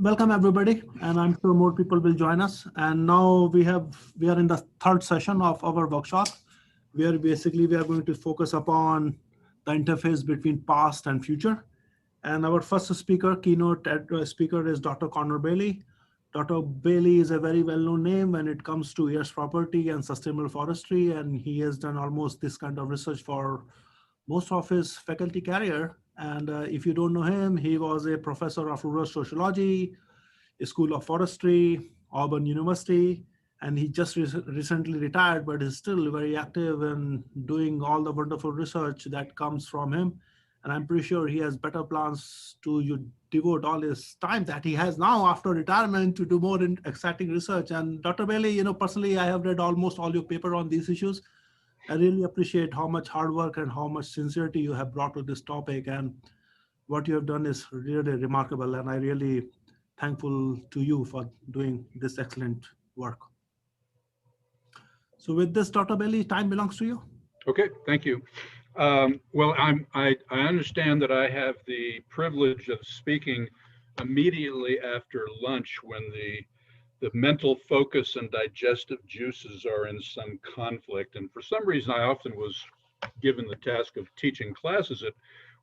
welcome everybody, and I'm sure more people will join us. And now we are in the third session of our workshop, where basically we are going to focus upon the interface between past and future. And our first speaker, keynote speaker, is Dr. Connor Bailey. Dr. Bailey is a very well-known name when it comes to Heirs property and sustainable forestry, and he has done almost this kind of research for most of his faculty career. And if you don't know him, he was a professor of rural sociology, School of Forestry, Auburn University, and he just recently retired, but is still very active in doing all the wonderful research that comes from him. And I'm pretty sure he has better plans to devote all his time that he has now after retirement to do more exciting research. And Dr. Bailey, personally, I have read almost all your paper on these issues. I really appreciate how much hard work and how much sincerity you have brought to this topic, and what you have done is really remarkable, and I really thankful to you for doing this excellent work. So with this, Dr. Bailey, time belongs to you. Okay, thank you. Well, I understand that I have the privilege of speaking immediately after lunch when the mental focus and digestive juices are in some conflict. And for some reason, I often was given the task of teaching classes at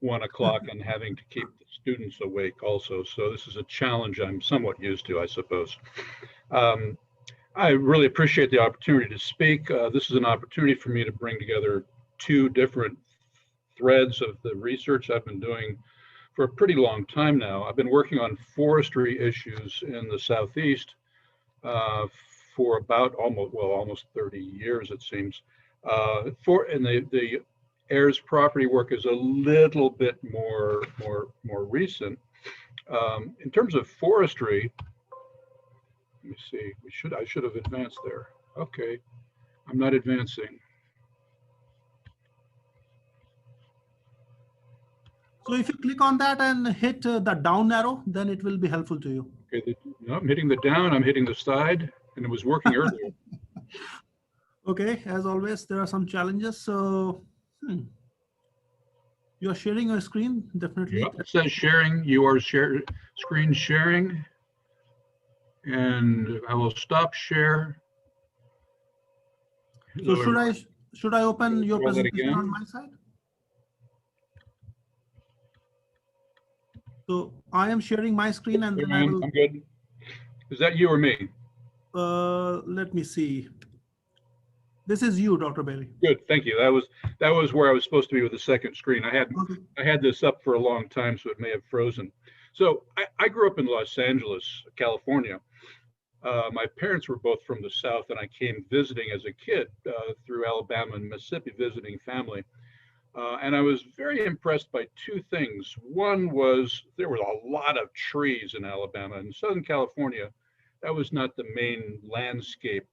1 o'clock and having to keep the students awake also. So this is a challenge I'm somewhat used to, I suppose. I really appreciate the opportunity to speak. This is an opportunity for me to bring together two different threads of the research I've been doing for a pretty long time now. I've been working on forestry issues in the Southeast for about almost 30 years, it seems. And the Heirs property work is a little bit more recent. In terms of forestry, let me see. I should have advanced there. Okay, I'm not advancing. So if you click on that and hit the down arrow, then it will be helpful to you. Okay, I'm hitting the down, I'm hitting the side, and it was working earlier. Okay, as always, there are some challenges. So you're sharing your screen, definitely. Yep, it says sharing, you are screen sharing. And I will stop share. So should I open your presentation on my side? So I am sharing my screen, and then I'm good. Is that you or me? Let me see. This is you, Dr. Bailey. Good, thank you. That was where I was supposed to be with the second screen. I had this up for a long time, so it may have frozen. So I grew up in Los Angeles, California. My parents were both from the South, and I came visiting as a kid through Alabama and Mississippi, visiting family. And I was very impressed by two things. One was there was a lot of trees in Alabama. In Southern California, that was not the main landscape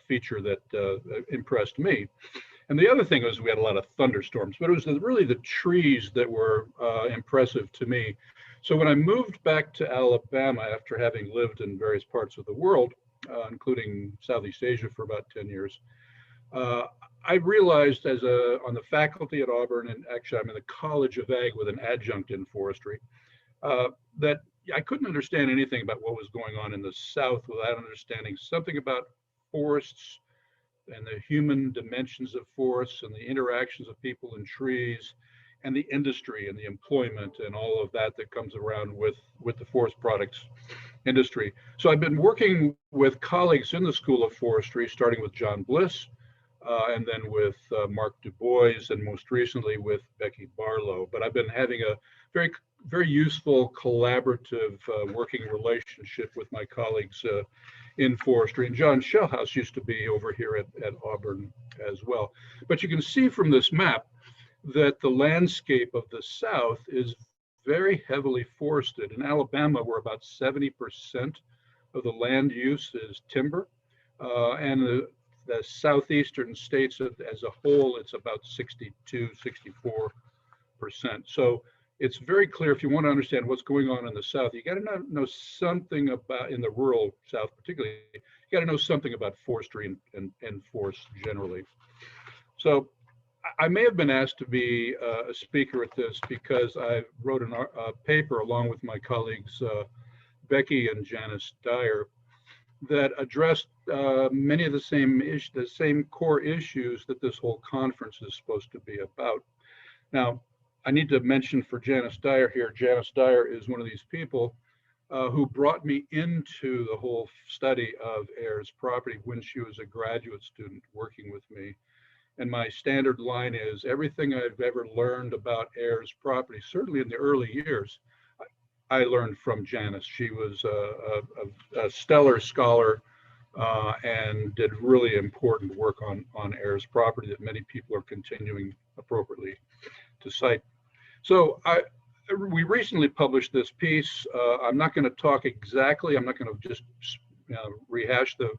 feature that impressed me. And the other thing was we had a lot of thunderstorms, but it was really the trees that were impressive to me. So when I moved back to Alabama after having lived in various parts of the world, including Southeast Asia for about 10 years, I realized on the faculty at Auburn, and actually I'm in the College of Ag with an adjunct in forestry, that I couldn't understand anything about what was going on in the South without understanding something about forests and the human dimensions of forests and the interactions of people and trees and the industry and the employment and all of that comes around with the forest products industry. So I've been working with colleagues in the School of Forestry, starting with John Bliss, and then with Mark Du Bois, and most recently with Becky Barlow. But I've been having a very, very useful collaborative working relationship with my colleagues in forestry. And John Shellhouse used to be over here at Auburn as well. But you can see from this map that the landscape of the South is very heavily forested. In Alabama, where about 70% of the land use is timber, and the southeastern states as a whole, it's about 62, 64%. So it's very clear, if you want to understand what's going on in the South, you got to know something about, in the rural South particularly, you got to know something about forestry and forests generally. So I may have been asked to be a speaker at this because I wrote a paper along with my colleagues Becky and Janice Dyer that addressed many of the same core issues that this whole conference is supposed to be about. Now, I need to mention for Janice Dyer here, Janice Dyer is one of these people who brought me into the whole study of heirs property when she was a graduate student working with me. And my standard line is everything I've ever learned about heirs property, certainly in the early years, I learned from Janice. She was a stellar scholar and did really important work on heirs property that many people are continuing appropriately to cite. So we recently published this piece. I'm not going to talk exactly. I'm not going to just rehash the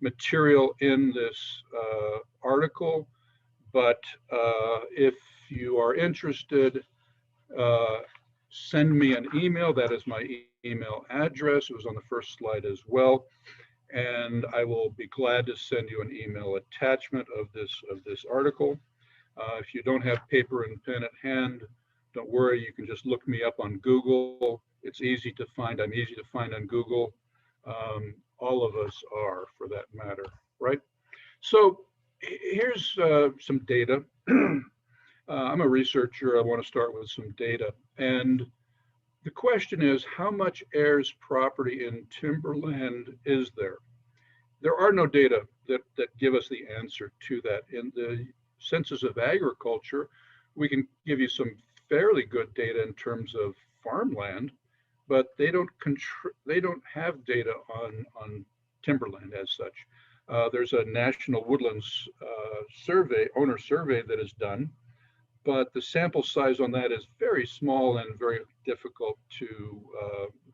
material in this article, but if you are interested, send me an email. That is my email address. It was on the first slide as well. And I will be glad to send you an email attachment of this article. If you don't have paper and pen at hand, don't worry, you can just look me up on Google. It's easy to find. I'm easy to find on Google. All of us are, for that matter, right? So here's some data. I'm a researcher. I want to start with some data. And the question is, how much heirs property in timberland is there? There are no data that give us the answer to that. In the Census of Agriculture, we can give you some fairly good data in terms of farmland, but they don't have data on timberland as such. There's a National Woodlands owner survey that is done, but the sample size on that is very small and very difficult to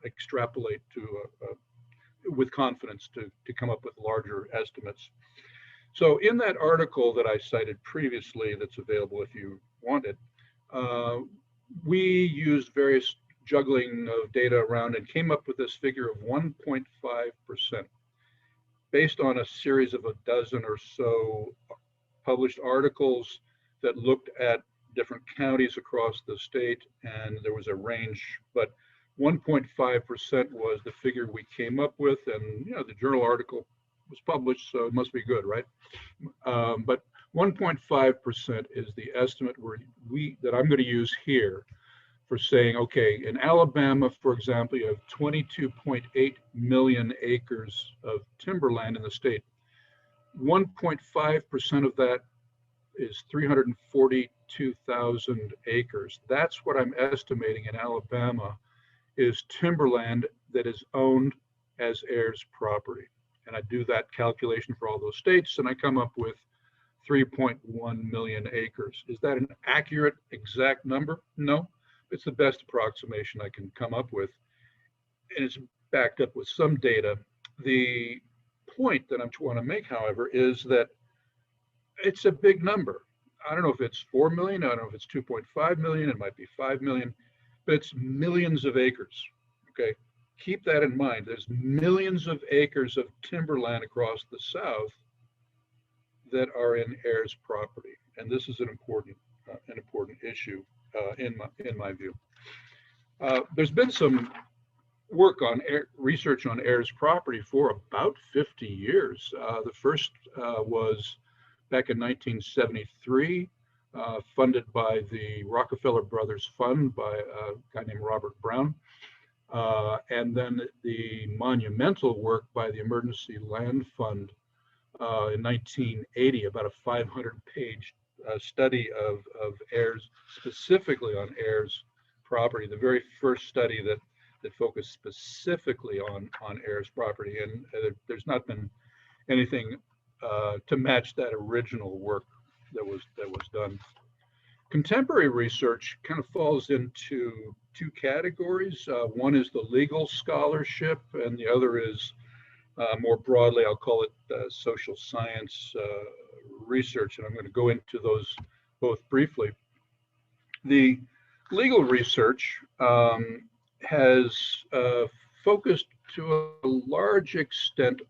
extrapolate to with confidence to come up with larger estimates. So in that article that I cited previously, that's available if you want it, we used various juggling of data around and came up with this figure of 1.5%, based on a series of a dozen or so published articles that looked at different counties across the state, and there was a range, but 1.5% was the figure we came up with, and the journal article was published, so it must be good, right? But 1.5% is the estimate that I'm going to use here for saying, okay, in Alabama, for example, you have 22.8 million acres of timberland in the state. 1.5% of that is 342,000 acres. That's what I'm estimating in Alabama is timberland that is owned as heirs property. And I do that calculation for all those states, and I come up with 3.1 million acres. Is that an accurate, exact number? No, it's the best approximation I can come up with. And it's backed up with some data. The point that I want to make, however, is that it's a big number. I don't know if it's 4 million, I don't know if it's 2.5 million, it might be 5 million, but it's millions of acres, okay? Keep that in mind. There's millions of acres of timberland across the South that are in heirs property. And this is an important issue in my view. There's been some work on research on heirs property for about 50 years. The first was back in 1973, funded by the Rockefeller Brothers Fund by a guy named Robert Brown. And then the monumental work by the Emergency Land Fund in 1980, about a 500-page study of heirs, specifically on heirs property, the very first study that focused specifically on heirs property. And there's not been anything to match that original work that was done. Contemporary research kind of falls into two categories. One is the legal scholarship, and the other is more broadly, I'll call it social science research, and I'm going to go into those both briefly. The legal research has focused to a large extent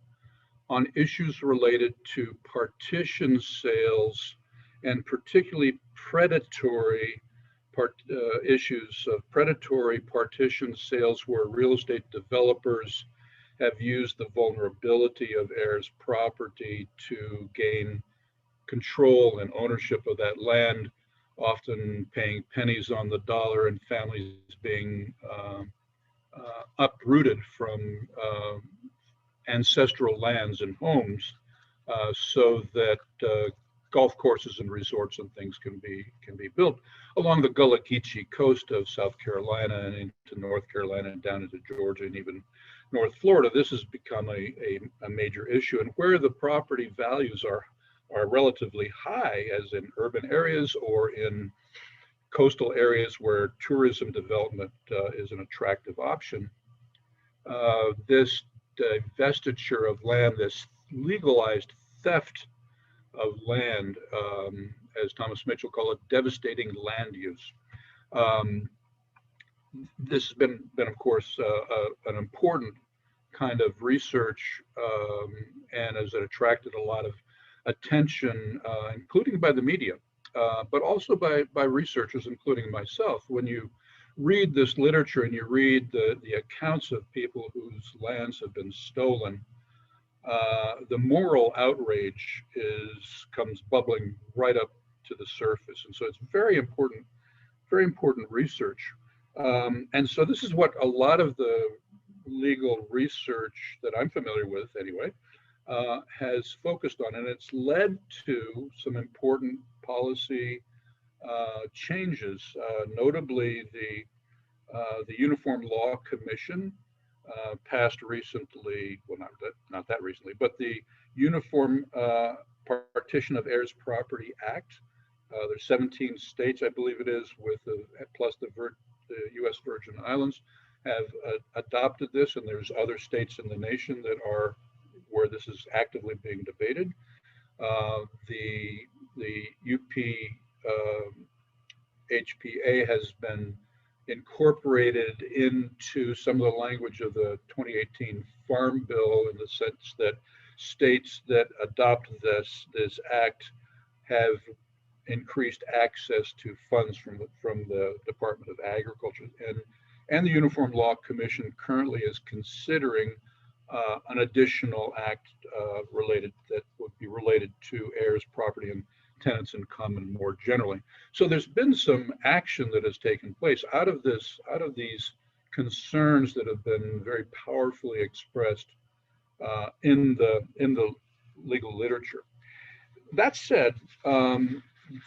on issues related to partition sales, and particularly predatory issues of predatory partition sales where real estate developers have used the vulnerability of heirs property to gain control and ownership of that land, often paying pennies on the dollar, and families being uprooted from ancestral lands and homes, so that golf courses and resorts and things can be built along the Gullah Geechee coast of South Carolina and into North Carolina and down into Georgia and even North Florida. This has become a major issue, and where the property values are relatively high, as in urban areas or in coastal areas where tourism development is an attractive option. This divestiture of land, this legalized theft of land, as Thomas Mitchell called it, devastating land use. This has been of course, an important kind of research, and has attracted a lot of attention, including by the media, but also by researchers, including myself. When you read this literature and you read the accounts of people whose lands have been stolen, the moral outrage comes bubbling right up to the surface. And so it's very important research. And so this is what a lot of the legal research that I'm familiar with anyway, has focused on, and it's led to some important policy changes, notably the Uniform Law Commission passed recently, well, not that recently, but the Uniform Partition of Heirs Property Act. There's 17 states, I believe it is, plus the U.S. Virgin Islands have adopted this, and there's other states in the nation that are where this is actively being debated. The HPA has been incorporated into some of the language of the 2018 Farm Bill, in the sense that states that adopt this act have increased access to funds from the Department of Agriculture, and the Uniform Law Commission currently is considering an additional act that would be related to heirs property and tenants in common more generally. So there's been some action that has taken place out of these concerns that have been very powerfully expressed in the legal literature. That said,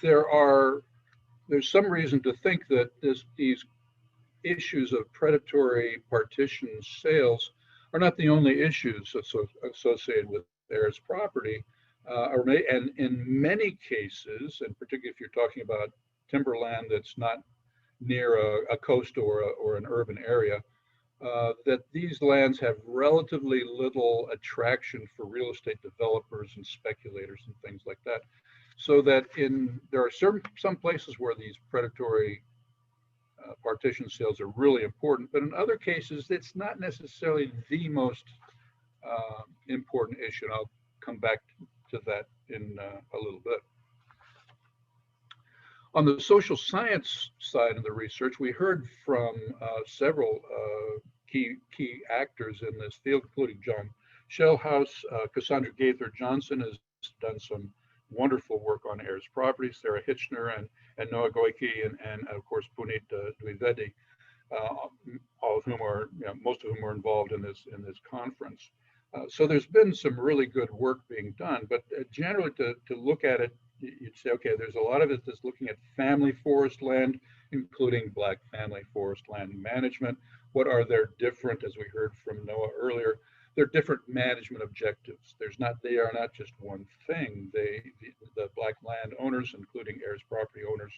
there's some reason to think that these issues of predatory partition sales are not the only issues associated with heirs property, and in many cases, and particularly if you're talking about timberland that's not near a coast or an urban area, that these lands have relatively little attraction for real estate developers and speculators and things like that. So that there are some places where these predatory partition sales are really important, but in other cases, it's not necessarily the most important issue. And I'll come back to that in a little bit. On the social science side of the research, we heard from several key actors in this field, including John Shellhouse. Cassandra Gaither Johnson has done some wonderful work on heirs property. Sarah Hitchner and Noah Goike and of course Puneet Dwivedi, all of whom are, most of whom are involved in this conference. So there's been some really good work being done, but generally to look at it, you'd say, okay, there's a lot of it that's looking at family forest land, including Black family forest land management. What are their different, as we heard from Noah earlier, they're different management objectives. They are not just one thing. The Black landowners, including heirs property owners,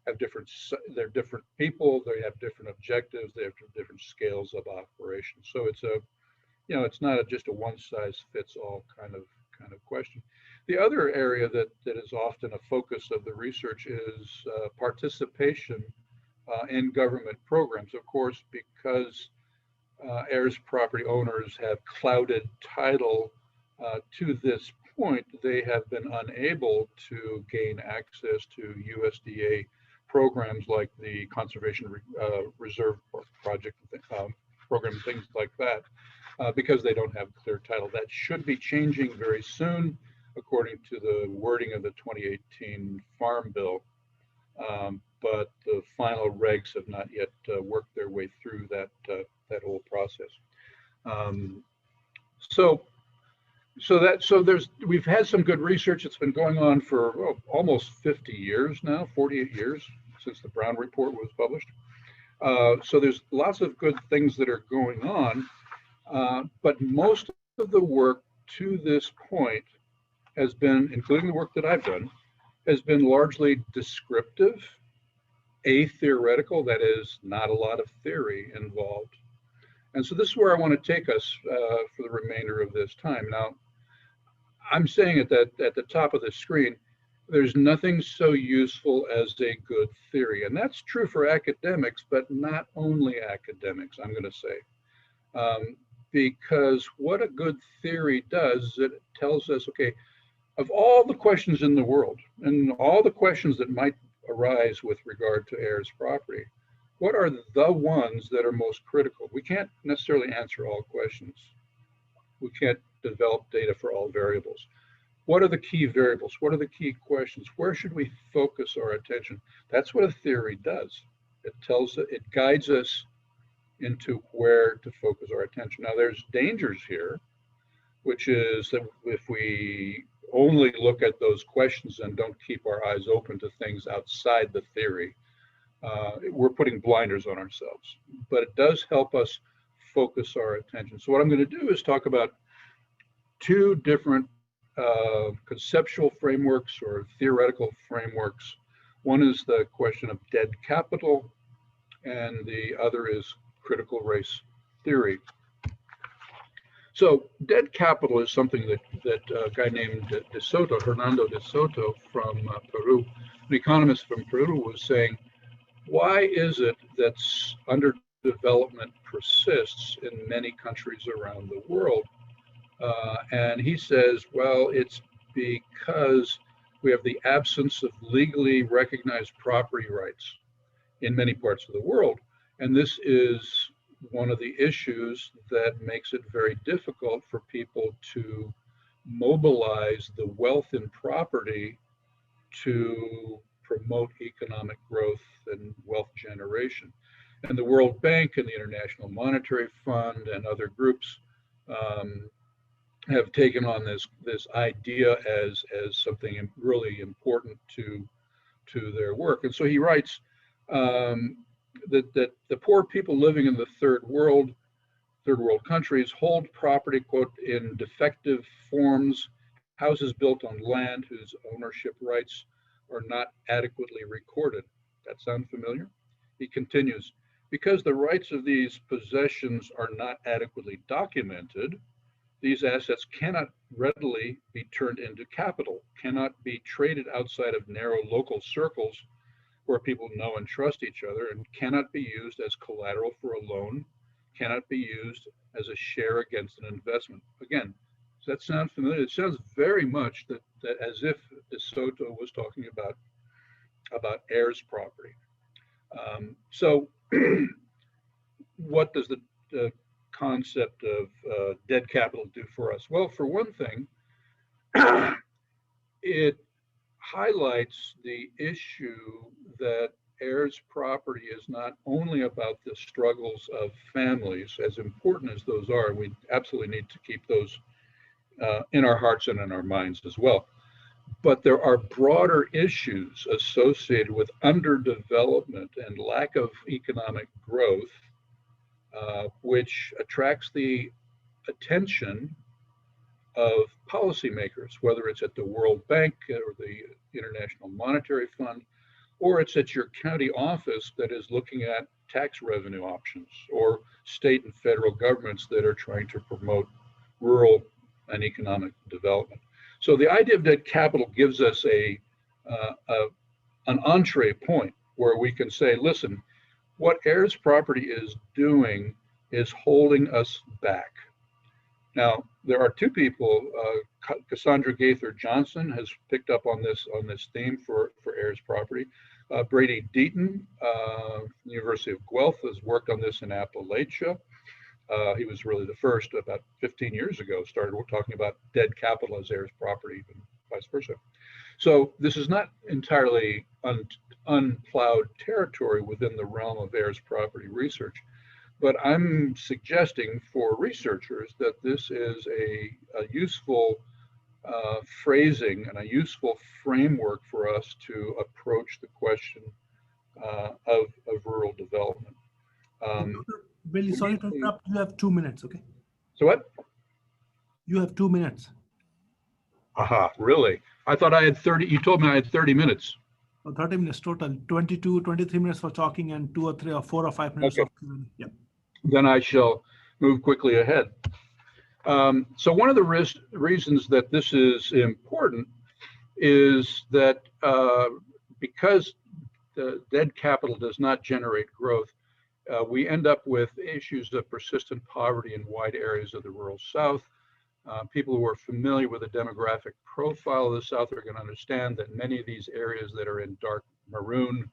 they're different people, they have different objectives, they have different scales of operation. So it's not just a one size fits all kind of question. The other area that is often a focus of the research is participation in government programs. Of course, because heirs property owners have clouded title to this point, they have been unable to gain access to USDA programs like the Conservation Reserve Project program, things like that, because they don't have clear title. That should be changing very soon, according to the wording of the 2018 Farm Bill. But the final regs have not yet worked their way through that whole process. We've had some good research. It's been going on for almost 50 years now, 48 years since the Brown Report was published. So there's lots of good things that are going on, but most of the work to this point has been, including the work that I've done, has been largely descriptive, theoretical, that is, not a lot of theory involved. And so this is where I want to take us for the remainder of this time. Now, I'm saying at the top of the screen, there's nothing so useful as a good theory. And that's true for academics, but not only academics, I'm going to say. Because what a good theory does is it tells us, okay, of all the questions in the world and all the questions that might arise with regard to heirs property, what are the ones that are most critical? We can't necessarily answer all questions. We can't develop data for all variables. What are the key variables? What are the key questions? Where should we focus our attention? That's what a theory does. It guides us into where to focus our attention. Now, there's dangers here, which is that if we only look at those questions and don't keep our eyes open to things outside the theory, we're putting blinders on ourselves. But it does help us focus our attention. So what I'm going to do is talk about two different conceptual frameworks or theoretical frameworks. One is the question of dead capital, and the other is critical race theory. So dead capital is something that a guy named Hernando de Soto from Peru, an economist from Peru, was saying, why is it that underdevelopment persists in many countries around the world? And he says, well, it's because we have the absence of legally recognized property rights in many parts of the world. And this is one of the issues that makes it very difficult for people to mobilize the wealth in property to promote economic growth and wealth generation. And the World Bank and the International Monetary Fund and other groups have taken on this idea as something really important to their work. And so he writes that the poor people living in the third world countries hold property, quote, in defective forms, houses built on land whose ownership rights are not adequately recorded. That sound familiar? He continues, because the rights of these possessions are not adequately documented, these assets cannot readily be turned into capital, cannot be traded outside of narrow local circles where people know and trust each other, and cannot be used as collateral for a loan, cannot be used as a share against an investment. Again, does that sound familiar? It sounds very much that as if De Soto was talking about heirs property. So what does the concept of dead capital do for us? Well, for one thing, it highlights the issue that heirs property is not only about the struggles of families, as important as those are, and we absolutely need to keep those in our hearts and in our minds as well. But there are broader issues associated with underdevelopment and lack of economic growth, which attracts the attention of policymakers, whether it's at the World Bank or the International Monetary Fund, or it's at your county office that is looking at tax revenue options, or state and federal governments that are trying to promote rural and economic development. So the idea of dead capital gives us an entree point where we can say, listen, what heirs property is doing is holding us back. Now, there are two people, Cassandra Gaither Johnson has picked up on this theme for heirs property. Brady Deaton, University of Guelph, has worked on this in Appalachia. He was really the first, about 15 years ago, started talking about dead capital as heirs property, and vice versa. So this is not entirely unplowed territory within the realm of heirs property research, but I'm suggesting for researchers that this is a useful phrasing and a useful framework for us to approach the question of rural development. Billy, sorry to interrupt. You have 2 minutes, okay? So what? You have 2 minutes. Aha, really? I thought I had 30. You told me I had 30 minutes. 30 minutes total, 22, 23 minutes for talking and 2 or 3 or 4 or 5 minutes Okay. of Q&A. Yeah. Then I shall move quickly ahead. So one of the reasons that this is important is that because the dead capital does not generate growth, we end up with issues of persistent poverty in wide areas of the rural South. People who are familiar with the demographic profile of the South are going to understand that many of these areas that are in dark maroon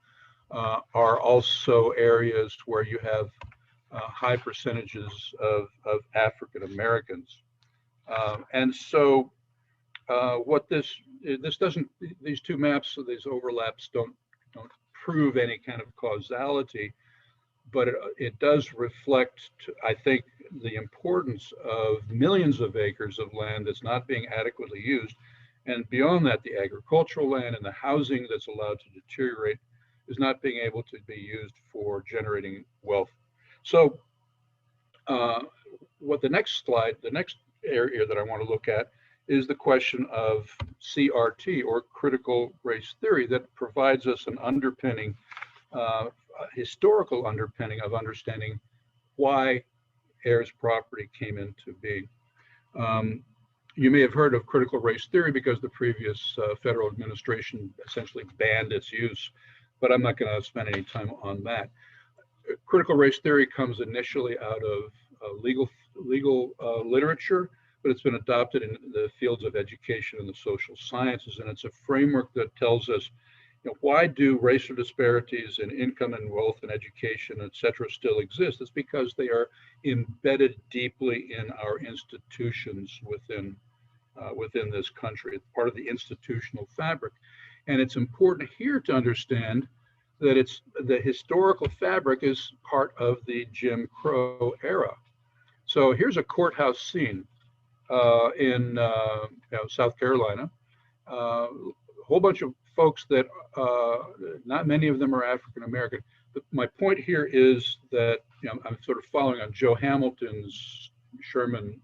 are also areas where you have high percentages of African Americans. And so what this doesn't, these two maps, so these overlaps don't prove any kind of causality, but it does reflect, I think, the importance of millions of acres of land that's not being adequately used. And beyond that, the agricultural land and the housing that's allowed to deteriorate is not being able to be used for generating wealth. So what the next slide, the next area that I want to look at is the question of CRT, or critical race theory, that provides us an underpinning, historical underpinning of understanding why heirs property came into being. You may have heard of critical race theory because the previous federal administration essentially banned its use, but I'm not going to spend any time on that. Critical race theory comes initially out of legal literature, but it's been adopted in the fields of education and the social sciences, and it's a framework that tells us, why do racial disparities in income and wealth and education, et cetera, still exist? It's because they are embedded deeply in our institutions within this country. It's part of the institutional fabric. And it's important here to understand that the historical fabric is part of the Jim Crow era. So here's a courthouse scene in South Carolina. A whole bunch of folks that not many of them are African American. But my point here is that I'm sort of following on Joe Hamilton's Sherman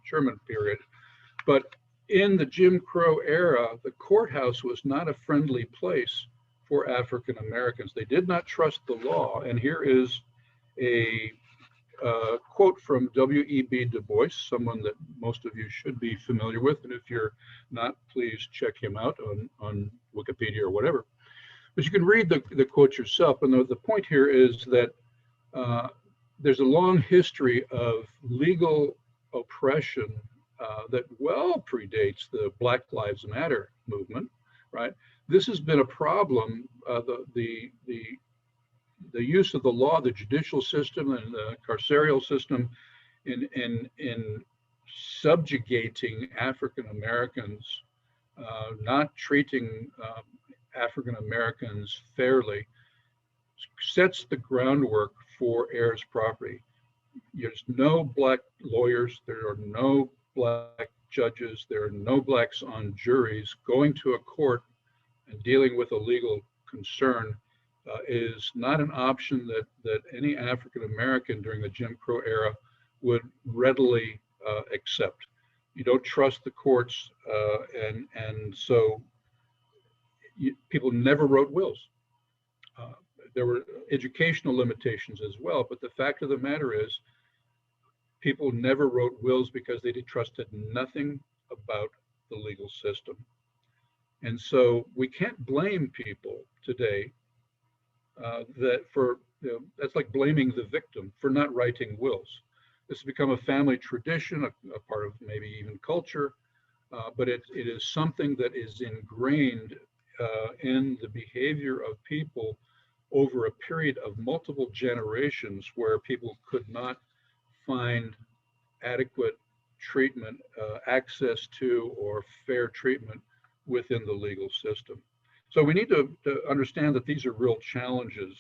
period. But in the Jim Crow era, the courthouse was not a friendly place for African Americans. They did not trust the law. And here is a quote from W.E.B. Du Bois, someone that most of you should be familiar with. And if you're not, please check him out on Wikipedia or whatever. But you can read the quote yourself. And the point here is that there's a long history of legal oppression that well predates the Black Lives Matter movement, right? This has been a problem. The use of the law, the judicial system, and the carceral system in subjugating African Americans, not treating African Americans fairly, sets the groundwork for heirs property. There's no Black lawyers, there are no Black judges, there are no Blacks on juries. Going to a court and dealing with a legal concern is not an option that any African American during the Jim Crow era would readily accept. You don't trust the courts, and so people never wrote wills. There were educational limitations as well, but the fact of the matter is people never wrote wills because they trusted nothing about the legal system. And so we can't blame people today that's like blaming the victim for not writing wills. This has become a family tradition, a part of maybe even culture, but it is something that is ingrained in the behavior of people over a period of multiple generations where people could not find adequate treatment, access to, or fair treatment within the legal system. So we need to understand that these are real challenges,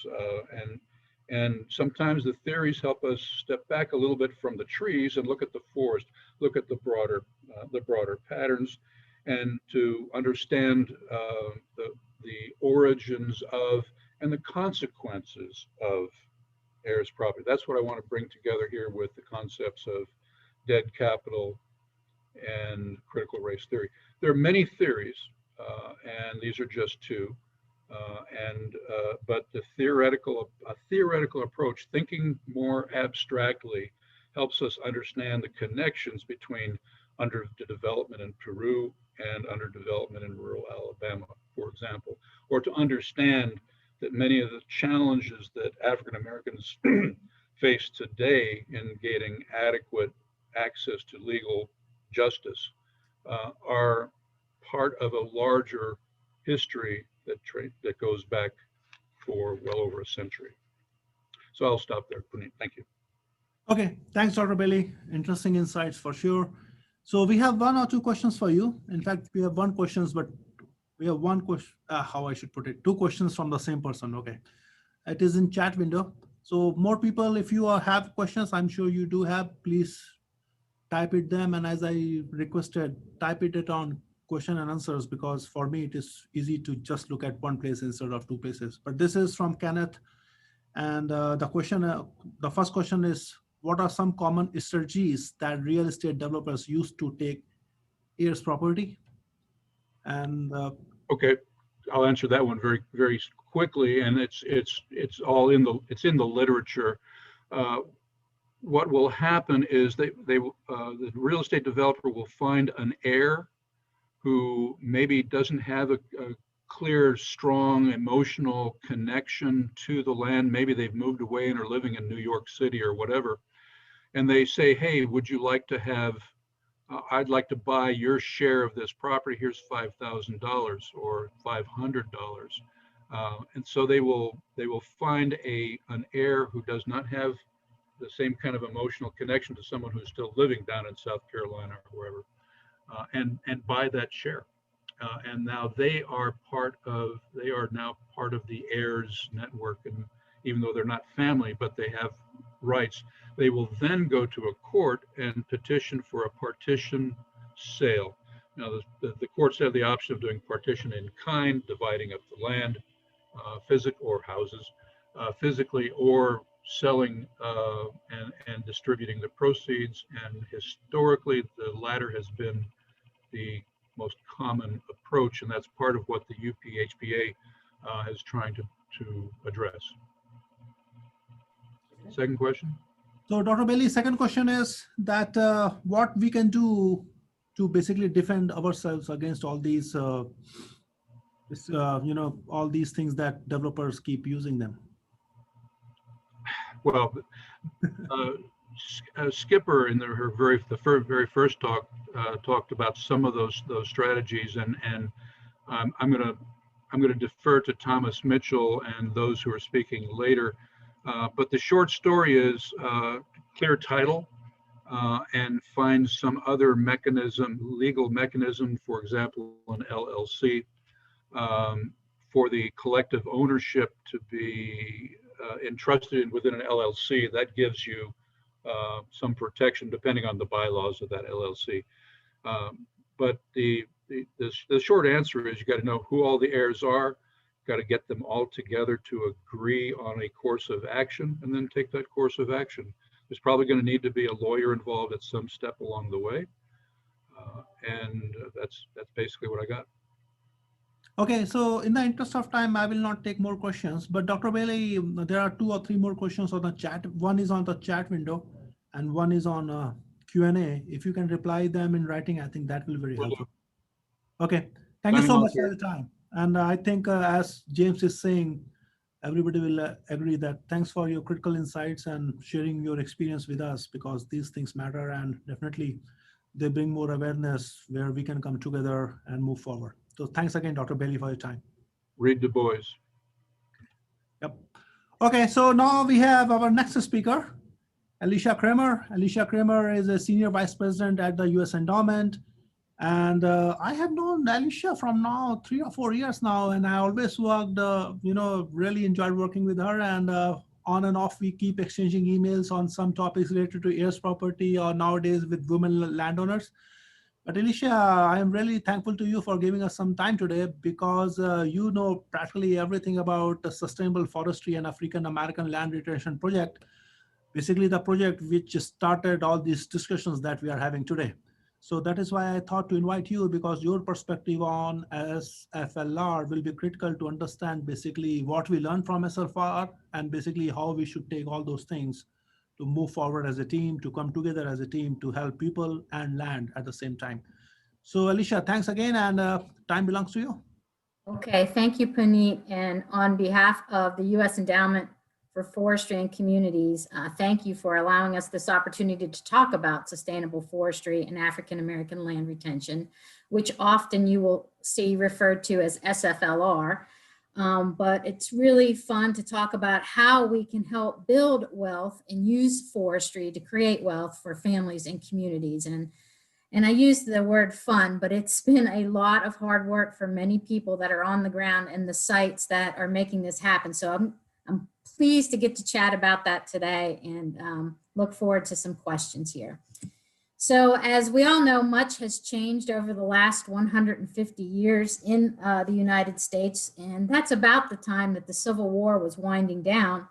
and sometimes the theories help us step back a little bit from the trees and look at the forest, look at the broader patterns, and to understand the origins of and the consequences of heirs property. That's what I want to bring together here with the concepts of dead capital and critical race theory. There are many theories, and these are just two. But a theoretical approach, thinking more abstractly, helps us understand the connections between underdevelopment in Peru and underdevelopment in rural Alabama, for example, or to understand that many of the challenges that African Americans face today in getting adequate access to legal justice are part of a larger history that goes back for well over a century. So I'll stop there, Puneet. Thank you. Okay, thanks, Dr. Bailey. Interesting insights for sure. So we have one or two questions for you. In fact, we have one question, but we have one question, how I should put it, two questions from the same person. Okay, it is in chat window. So more people, if you have questions, I'm sure you do have, please type it them. And as I requested, type it on question and answers, because for me, it is easy to just look at one place instead of two places. But this is from Kenneth. And the first question is, what are some common strategies that real estate developers use to take heirs property? And okay, I'll answer that one very, very quickly. And it's all in the literature. What will happen is the real estate developer will find an heir who maybe doesn't have a clear, strong emotional connection to the land. Maybe they've moved away and are living in New York City or whatever. And they say, hey, would you like to have, I'd like to buy your share of this property. Here's $5,000 or $500. And so they will find an heir who does not have the same kind of emotional connection to someone who's still living down in South Carolina or wherever, and buy that share. And now they are now part of the heirs network. And even though they're not family, but they have rights, they will then go to a court and petition for a partition sale. Now, the courts have the option of doing partition in kind, dividing up the land, or houses, physically, or selling and distributing the proceeds. And historically, the latter has been the most common approach, and that's part of what the UPHPA is trying to address. Second question? So Dr. Bailey, second question is that what we can do to basically defend ourselves against all these, all these things that developers keep using them. Well, Skipper in her very first talk talked about some of those strategies, and I'm going to defer to Thomas Mitchell and those who are speaking later. But the short story is clear title and find some other legal mechanism, for example, an LLC, for the collective ownership to be entrusted within an LLC. That gives you some protection depending on the bylaws of that LLC. But the short answer is you got to know who all the heirs are, got to get them all together to agree on a course of action, and then take that course of action. There's probably going to need to be a lawyer involved at some step along the way. And that's basically what I got. Okay, so in the interest of time, I will not take more questions, but Dr. Bailey, there are 2 or 3 more questions on the chat. One is on the chat window and one is on Q&A. If you can reply them in writing, I think that will be very helpful. Okay, thank you so much for your time. And I think as James is saying, everybody will agree that thanks for your critical insights and sharing your experience with us, because these things matter and definitely they bring more awareness where we can come together and move forward. So thanks again, Dr. Bailey, for your time. Read Du Bois. Yep. Okay, so now we have our next speaker, Alicia Kramer. Alicia Kramer is a senior vice president at the US Endowment. And I have known Alicia from now 3 or 4 years now, and I always worked, really enjoyed working with her. And on and off, we keep exchanging emails on some topics related to heirs property or nowadays with women landowners. But Alicia, I am really thankful to you for giving us some time today because you know practically everything about the sustainable forestry and African American land retention project, basically the project which started all these discussions that we are having today. So that is why I thought to invite you because your perspective on SFLR will be critical to understand basically what we learned from SFR and basically how we should take all those things to move forward as a team, to come together as a team, to help people and land at the same time. So Alicia, thanks again, and time belongs to you. Okay, thank you, Puneet. And on behalf of the U.S. Endowment for Forestry and Communities, thank you for allowing us this opportunity to talk about sustainable forestry and African American land retention, which often you will see referred to as SFLR. But it's really fun to talk about how we can help build wealth and use forestry to create wealth for families and communities. And I use the word fun, but it's been a lot of hard work for many people that are on the ground and the sites that are making this happen. So I'm pleased to get to chat about that today and look forward to some questions here. So as we all know, much has changed over the last 150 years in the United States, and that's about the time that the Civil War was winding down.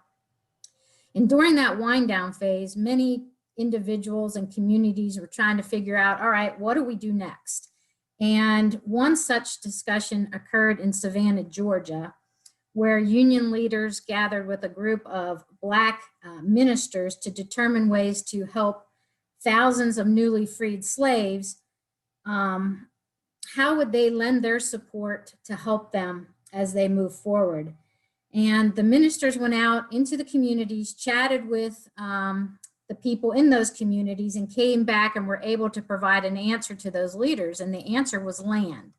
And during that wind down phase, many individuals and communities were trying to figure out, all right, what do we do next? And one such discussion occurred in Savannah, Georgia, where union leaders gathered with a group of Black ministers to determine ways to help thousands of newly freed slaves. How would they lend their support to help them as they move forward? And the ministers went out into the communities, chatted with the people in those communities, and came back and were able to provide an answer to those leaders. And the answer was land.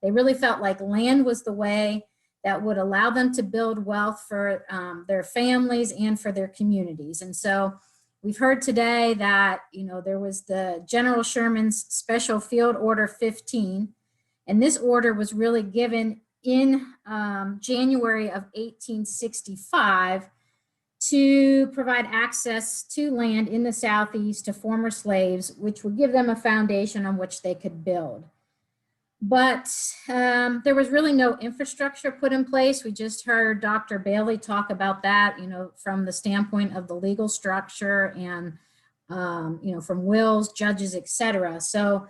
They really felt like land was the way that would allow them to build wealth for their families and for their communities. And so we've heard today that, you know, there was the General Sherman's Special Field Order 15, and this order was really given in January of 1865 to provide access to land in the Southeast to former slaves, which would give them a foundation on which they could build. But there was really no infrastructure put in place. We just heard Dr. Bailey talk about that, you know, from the standpoint of the legal structure and, you know, from wills, judges, et cetera. So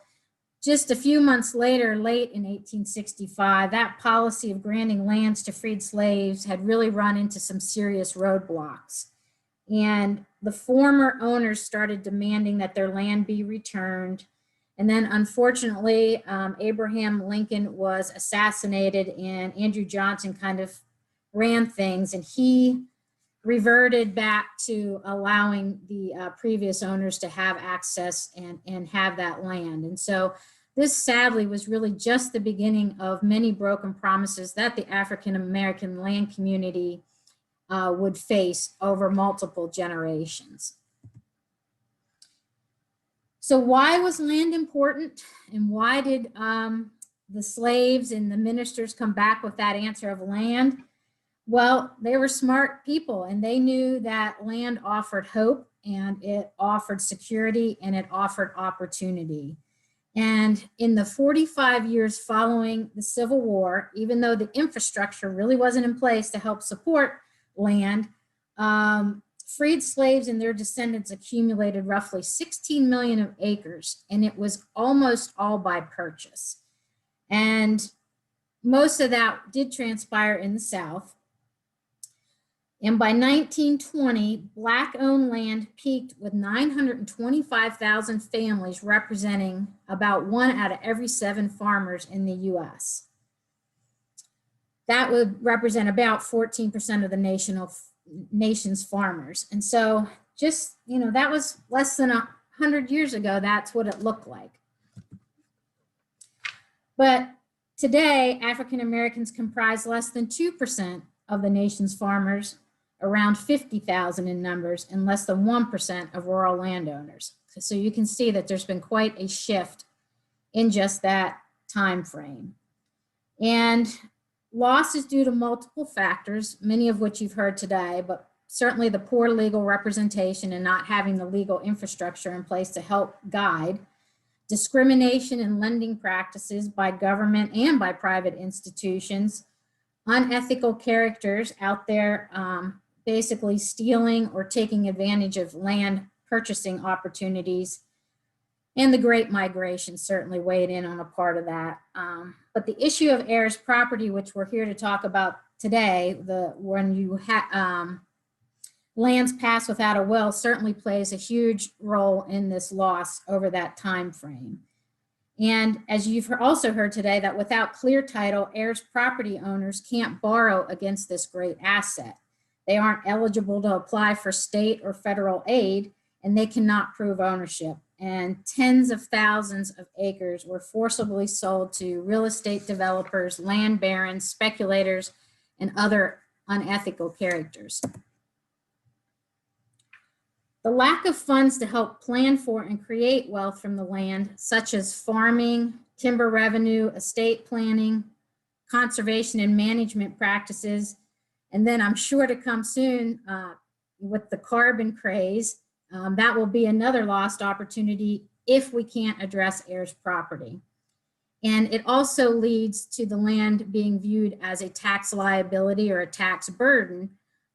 just a few months later, late in 1865, that policy of granting lands to freed slaves had really run into some serious roadblocks. And the former owners started demanding that their land be returned. And then unfortunately, Abraham Lincoln was assassinated and Andrew Johnson kind of ran things, and he reverted back to allowing the previous owners to have access and have that land. And so this sadly was really just the beginning of many broken promises that the African American land community would face over multiple generations. So why was land important, and why did the slaves and the ministers come back with that answer of land? Well, they were smart people, and they knew that land offered hope, and it offered security, and it offered opportunity. And in the 45 years following the Civil War, even though the infrastructure really wasn't in place to help support land, freed slaves and their descendants accumulated roughly 16 million acres, and it was almost all by purchase. And most of that did transpire in the South. And by 1920, Black-owned land peaked with 925,000 families, representing about 1 out of every 7 farmers in the US. That would represent about 14% of the nation's farmers. And so just, you know, that was less than 100 years ago, that's what it looked like. But today, African Americans comprise less than 2% of the nation's farmers, around 50,000 in numbers and less than 1% of rural landowners. So you can see that there's been quite a shift in just that time frame. And loss is due to multiple factors, many of which you've heard today, but certainly the poor legal representation and not having the legal infrastructure in place to help guide, discrimination in lending practices by government and by private institutions, unethical characters out there basically stealing or taking advantage of land purchasing opportunities, and the Great Migration certainly weighed in on a part of that. But the issue of heirs property, which we're here to talk about today, when you lands pass without a will, certainly plays a huge role in this loss over that time frame. And as you've also heard today, that without clear title, heirs property owners can't borrow against this great asset. They aren't eligible to apply for state or federal aid, and they cannot prove ownership. And tens of thousands of acres were forcibly sold to real estate developers, land barons, speculators, and other unethical characters. The lack of funds to help plan for and create wealth from the land, such as farming, timber revenue, estate planning, conservation and management practices, and then I'm sure to come soon with the carbon craze, that will be another lost opportunity if we can't address heirs property. And it also leads to the land being viewed as a tax liability or a tax burden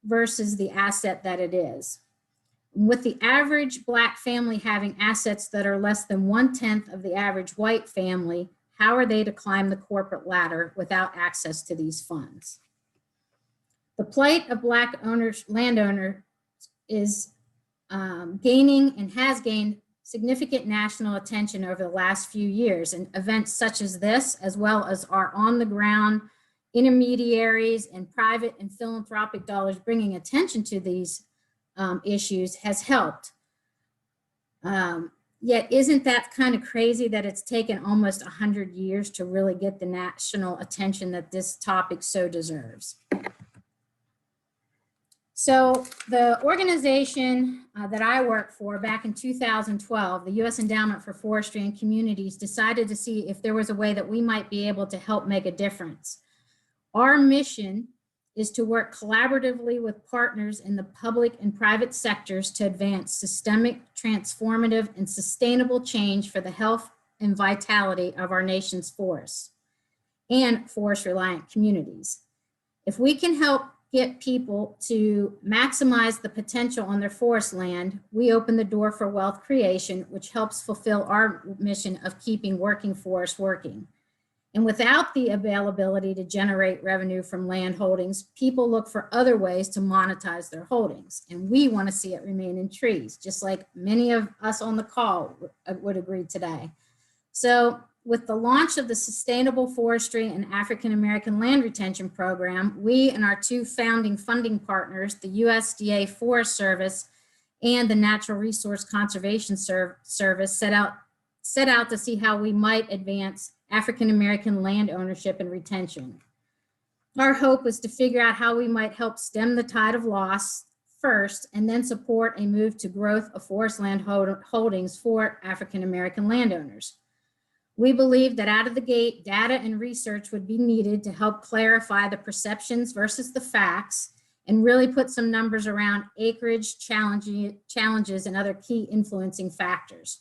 versus the asset that it is. With the average Black family having assets that are less than 1/10 of the average white family, how are they to climb the corporate ladder without access to these funds? The plight of Black landowner is gaining and has gained significant national attention over the last few years, and events such as this, as well as our on the ground intermediaries and private and philanthropic dollars bringing attention to these issues has helped. Yet isn't that kind of crazy that it's taken almost 100 years to really get the national attention that this topic so deserves? So the organization that I work for back in 2012, the U.S. Endowment for Forestry and Communities, decided to see if there was a way that we might be able to help make a difference. Our mission is to work collaboratively with partners in the public and private sectors to advance systemic, transformative, and sustainable change for the health and vitality of our nation's forests and forest-reliant communities. If we can help get people to maximize the potential on their forest land, we open the door for wealth creation, which helps fulfill our mission of keeping working forests working. And without the availability to generate revenue from land holdings, people look for other ways to monetize their holdings. And we want to see it remain in trees, just like many of us on the call would agree today. So with the launch of the Sustainable Forestry and African American Land Retention Program, we and our two founding funding partners, the USDA Forest Service and the Natural Resource Conservation Service, set out to see how we might advance African American land ownership and retention. Our hope was to figure out how we might help stem the tide of loss first, and then support a move to growth of forest land holdings for African American landowners. We believe that out of the gate, data and research would be needed to help clarify the perceptions versus the facts and really put some numbers around acreage challenges and other key influencing factors.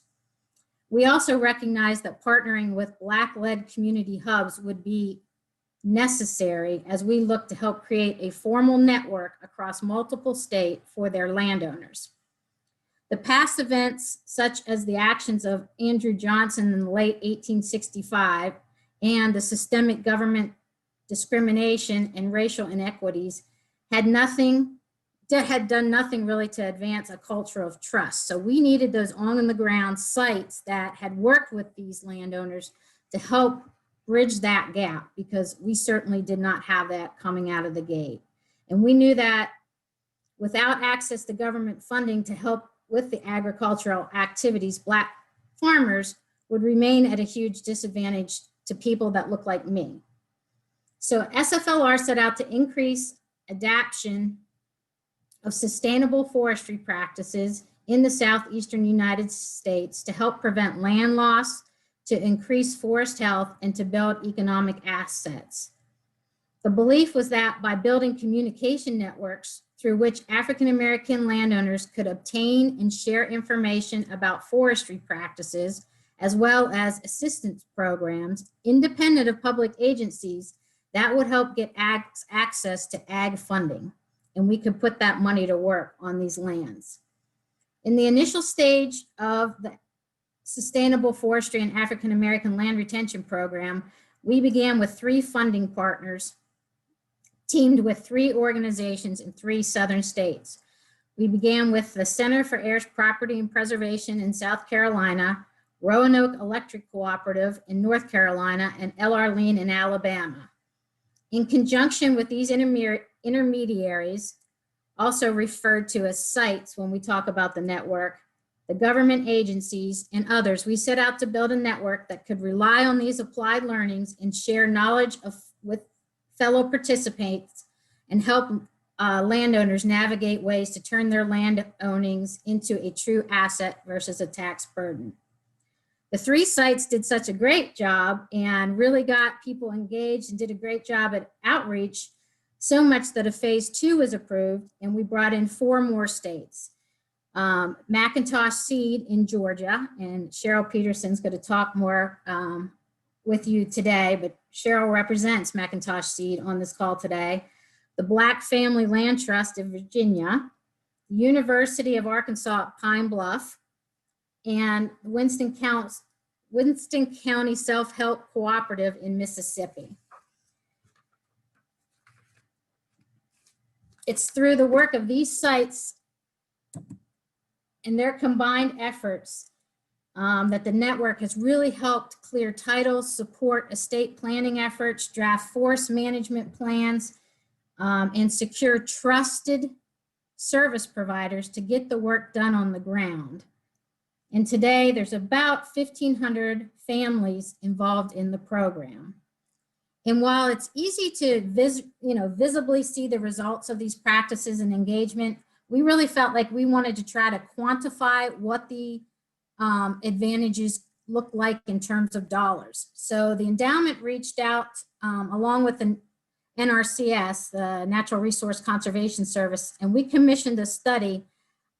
We also recognize that partnering with Black-led community hubs would be necessary as we look to help create a formal network across multiple states for their landowners. The past events, such as the actions of Andrew Johnson in the late 1865 and the systemic government discrimination and racial inequities, had done nothing really to advance a culture of trust. So we needed those on the ground sites that had worked with these landowners to help bridge that gap, because we certainly did not have that coming out of the gate. And we knew that without access to government funding to help with the agricultural activities, Black farmers would remain at a huge disadvantage to people that look like me. So SFLR set out to increase adoption of sustainable forestry practices in the southeastern United States to help prevent land loss, to increase forest health, and to build economic assets. The belief was that by building communication networks through which African American landowners could obtain and share information about forestry practices, as well as assistance programs, independent of public agencies, that would help get access to ag funding. And we could put that money to work on these lands. In the initial stage of the Sustainable Forestry and African American Land Retention Program, we began with 3 funding partners, teamed with 3 organizations in 3 southern states. We began with the Center for Heirs Property and Preservation in South Carolina, Roanoke Electric Cooperative in North Carolina, and El-Arlene in Alabama. In conjunction with these intermediaries, also referred to as sites when we talk about the network, the government agencies and others, we set out to build a network that could rely on these applied learnings and share knowledge with fellow participants and help landowners navigate ways to turn their land ownings into a true asset versus a tax burden. The 3 sites did such a great job and really got people engaged and did a great job at outreach, so much that a phase 2 was approved and we brought in 4 more states. McIntosh Seed in Georgia, and Cheryl Peterson's going to talk more with you today, but Cheryl represents McIntosh Seed on this call today. The Black Family Land Trust of Virginia, the University of Arkansas at Pine Bluff, and Winston County Self-Help Cooperative in Mississippi. It's through the work of these sites and their combined efforts that the network has really helped clear titles, support estate planning efforts, draft forest management plans, and secure trusted service providers to get the work done on the ground. And today there's about 1,500 families involved in the program. And while it's easy to visibly see the results of these practices and engagement, we really felt like we wanted to try to quantify what the advantages look like in terms of dollars. So the endowment reached out along with the NRCS, the Natural Resource Conservation Service, and we commissioned a study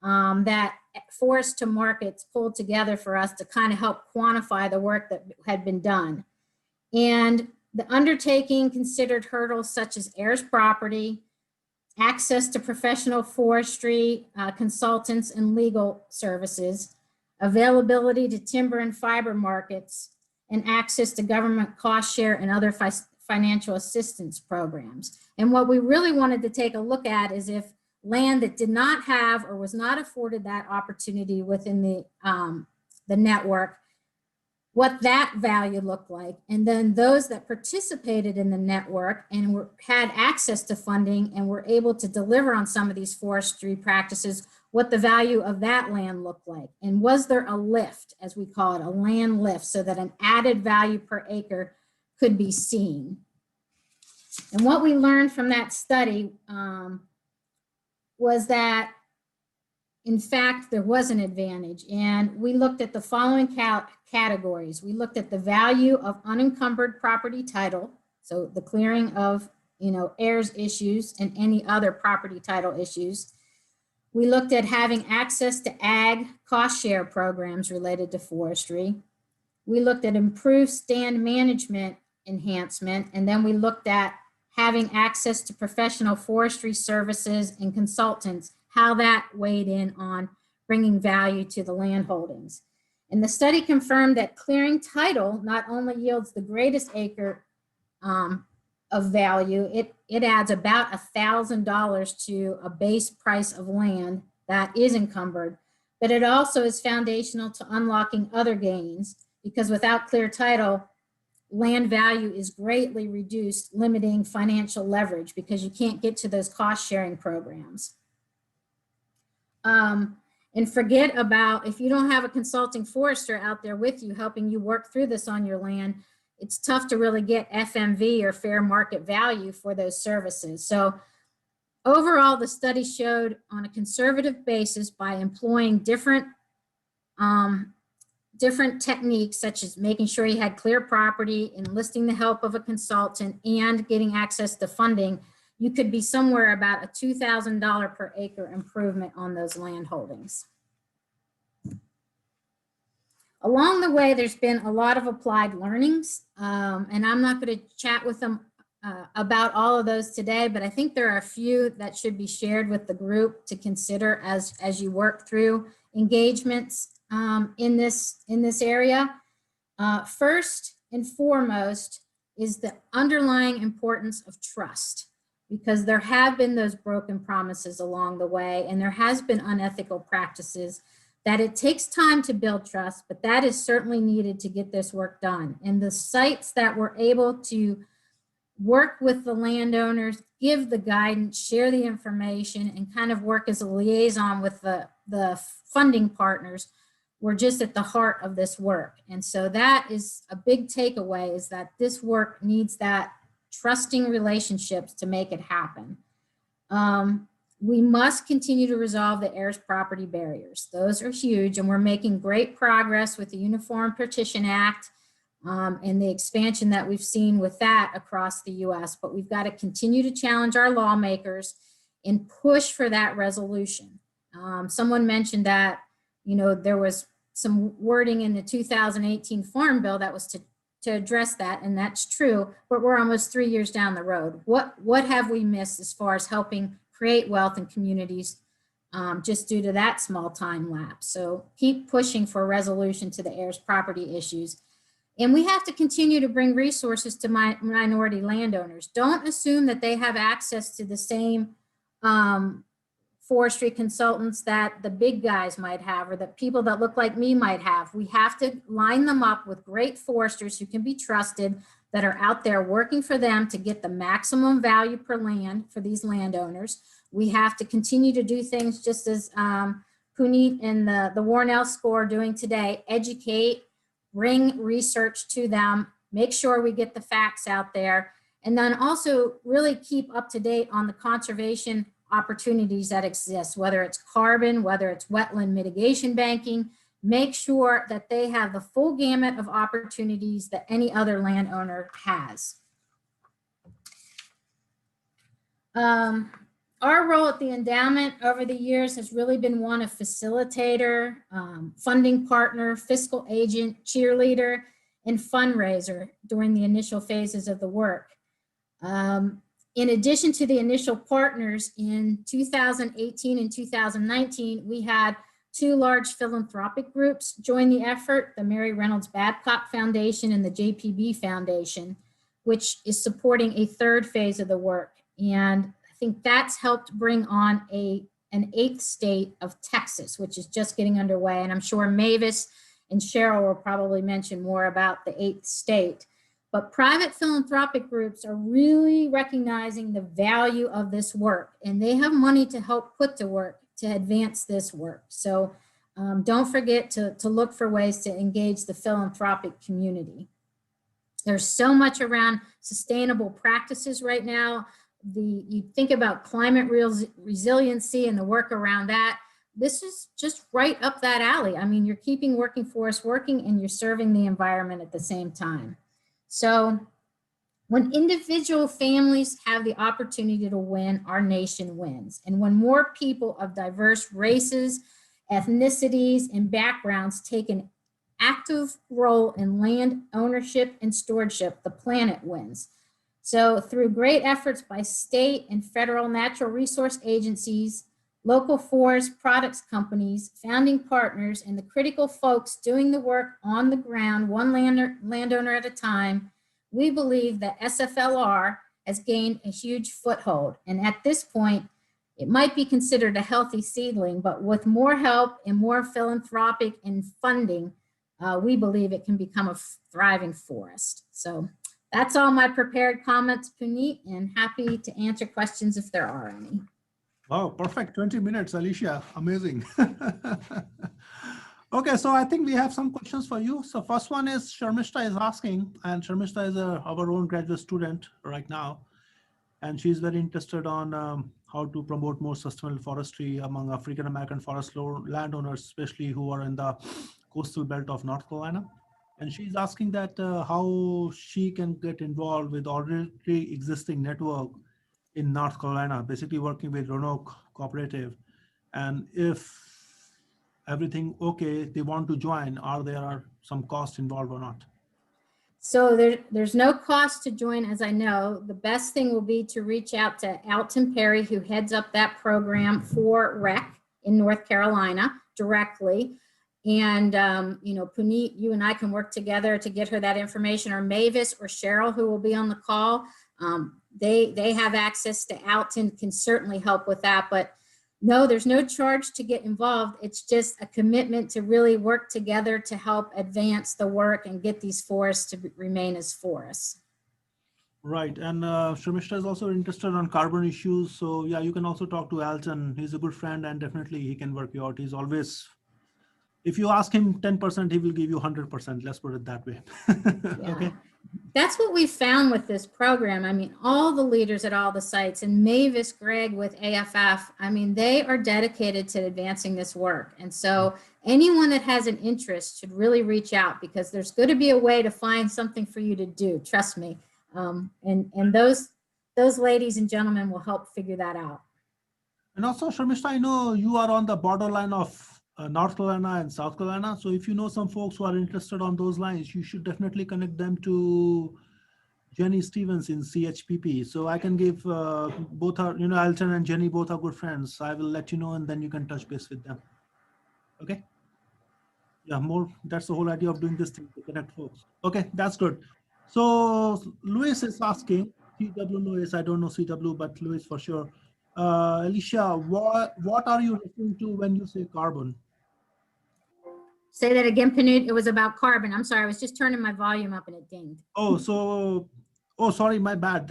that Forest to Markets pulled together for us to kind of help quantify the work that had been done. And the undertaking considered hurdles such as heirs property, access to professional forestry consultants and legal services, availability to timber and fiber markets, and access to government cost share and other financial assistance programs. And what we really wanted to take a look at is if land that did not have or was not afforded that opportunity within the network, what that value looked like. And then those that participated in the network and had access to funding and were able to deliver on some of these forestry practices, what the value of that land looked like. And was there a lift, as we call it, a land lift, so that an added value per acre could be seen. And what we learned from that study was that, in fact, there was an advantage. And we looked at the following categories. We looked at the value of unencumbered property title, so the clearing of heirs issues and any other property title issues. We looked at having access to ag cost share programs related to forestry. We looked at improved stand management enhancement, and then we looked at having access to professional forestry services and consultants, how that weighed in on bringing value to the land holdings. And the study confirmed that clearing title not only yields the greatest acre of value, it adds about $1,000 to a base price of land that is encumbered, but it also is foundational to unlocking other gains, because without clear title, land value is greatly reduced, limiting financial leverage because you can't get to those cost sharing programs. And forget about, if you don't have a consulting forester out there with you helping you work through this on your land, it's tough to really get FMV or fair market value for those services. So overall, the study showed on a conservative basis by employing different techniques, such as making sure you had clear property, enlisting the help of a consultant, and getting access to funding, you could be somewhere about a $2,000 per acre improvement on those land holdings. Along the way, there's been a lot of applied learnings, and I'm not going to chat with them about all of those today, but I think there are a few that should be shared with the group to consider as you work through engagements in this area. First and foremost is the underlying importance of trust, because there have been those broken promises along the way, and there has been unethical practices that it takes time to build trust, but that is certainly needed to get this work done. And the sites that were able to work with the landowners, give the guidance, share the information, and kind of work as a liaison with the funding partners were just at the heart of this work. And so that is a big takeaway, is that this work needs that trusting relationships to make it happen. We must continue to resolve the heirs property barriers. Those are huge, and we're making great progress with the Uniform Partition Act and the expansion that we've seen with that across the US, but we've got to continue to challenge our lawmakers and push for that resolution. Someone mentioned that, you know, there was some wording in the 2018 Farm Bill that was to address that, and that's true, but we're almost 3 years down the road. What have we missed as far as helping create wealth in communities just due to that small time lapse? So keep pushing for a resolution to the heirs property issues. And we have to continue to bring resources to minority landowners. Don't assume that they have access to the same forestry consultants that the big guys might have, or that people that look like me might have. We have to line them up with great foresters who can be trusted, that are out there working for them to get the maximum value per land for these landowners. We have to continue to do things just as Puneet and the Warnell score are doing today: educate, bring research to them, make sure we get the facts out there, and then also really keep up to date on the conservation opportunities that exist, whether it's carbon, whether it's wetland mitigation banking. Make sure that they have the full gamut of opportunities that any other landowner has. Our role at the endowment over the years has really been one of facilitator, funding partner, fiscal agent, cheerleader, and fundraiser during the initial phases of the work. In addition to the initial partners, in 2018 and 2019, we had 2 large philanthropic groups join the effort: the Mary Reynolds Babcock Foundation and the JPB Foundation, which is supporting a 3rd phase of the work. And I think that's helped bring on an 8th state of Texas, which is just getting underway. And I'm sure Mavis and Cheryl will probably mention more about the 8th state. But private philanthropic groups are really recognizing the value of this work, and they have money to help put to work to advance this work. So don't forget to look for ways to engage the philanthropic community. There's so much around sustainable practices right now. You think about climate resiliency and the work around that. This is just right up that alley. I mean, you're keeping working forests working, and you're serving the environment at the same time. So when individual families have the opportunity to win, our nation wins. And when more people of diverse races, ethnicities, and backgrounds take an active role in land ownership and stewardship, the planet wins. So through great efforts by state and federal natural resource agencies, local forest products companies, founding partners, and the critical folks doing the work on the ground, one landowner at a time, we believe that SFLR has gained a huge foothold. And at this point, it might be considered a healthy seedling, but with more help and more philanthropic and funding, we believe it can become a thriving forest. So that's all my prepared comments, Puneet, and happy to answer questions if there are any. Wow, perfect. 20 minutes, Alicia. Amazing. Okay, so I think we have some questions for you. So first one is Sharmishta is asking, and Sharmishta is our own graduate student right now. And she's very interested on how to promote more sustainable forestry among African American forest landowners, especially who are in the coastal belt of North Carolina. And she's asking that how she can get involved with already existing network in North Carolina, basically working with Roanoke Cooperative. And if everything okay, they want to join, are there some cost involved or not? So there's no cost to join, as I know. The best thing will be to reach out to Alton Perry, who heads up that program for REC in North Carolina directly. And, Puneet, you and I can work together to get her that information, or Mavis or Cheryl, who will be on the call. They have access to Alton, can certainly help with that. But no, there's no charge to get involved. It's just a commitment to really work together to help advance the work and get these forests to remain as forests. Right, and Sharmishta is also interested on carbon issues. So yeah, you can also talk to Alton. He's a good friend and definitely he can work you out. He's always, if you ask him 10%, he will give you 100%. Let's put it that way. Yeah. Okay. That's what we found with this program. I mean, all the leaders at all the sites, and Mavis, Greg with AFF, I mean, they are dedicated to advancing this work. And so anyone that has an interest should really reach out, because there's going to be a way to find something for you to do. Trust me. And those ladies and gentlemen will help figure that out. And also, Sharmishta, I know you are on the borderline of North Carolina and South Carolina. So if you know some folks who are interested on those lines, you should definitely connect them to Jenny Stevens in CHPP. So I can give both are, Alton and Jenny both are good friends. I will let you know and then you can touch base with them. Okay. Yeah, that's the whole idea of doing this thing, to connect folks. Okay, that's good. So Louis is asking, CW Louis, I don't know CW, but Louis for sure. Alicia, what are you referring to when you say carbon? Say that again, Puneet. It was about carbon. I'm sorry. I was just turning my volume up and it dinged. Oh, sorry, my bad.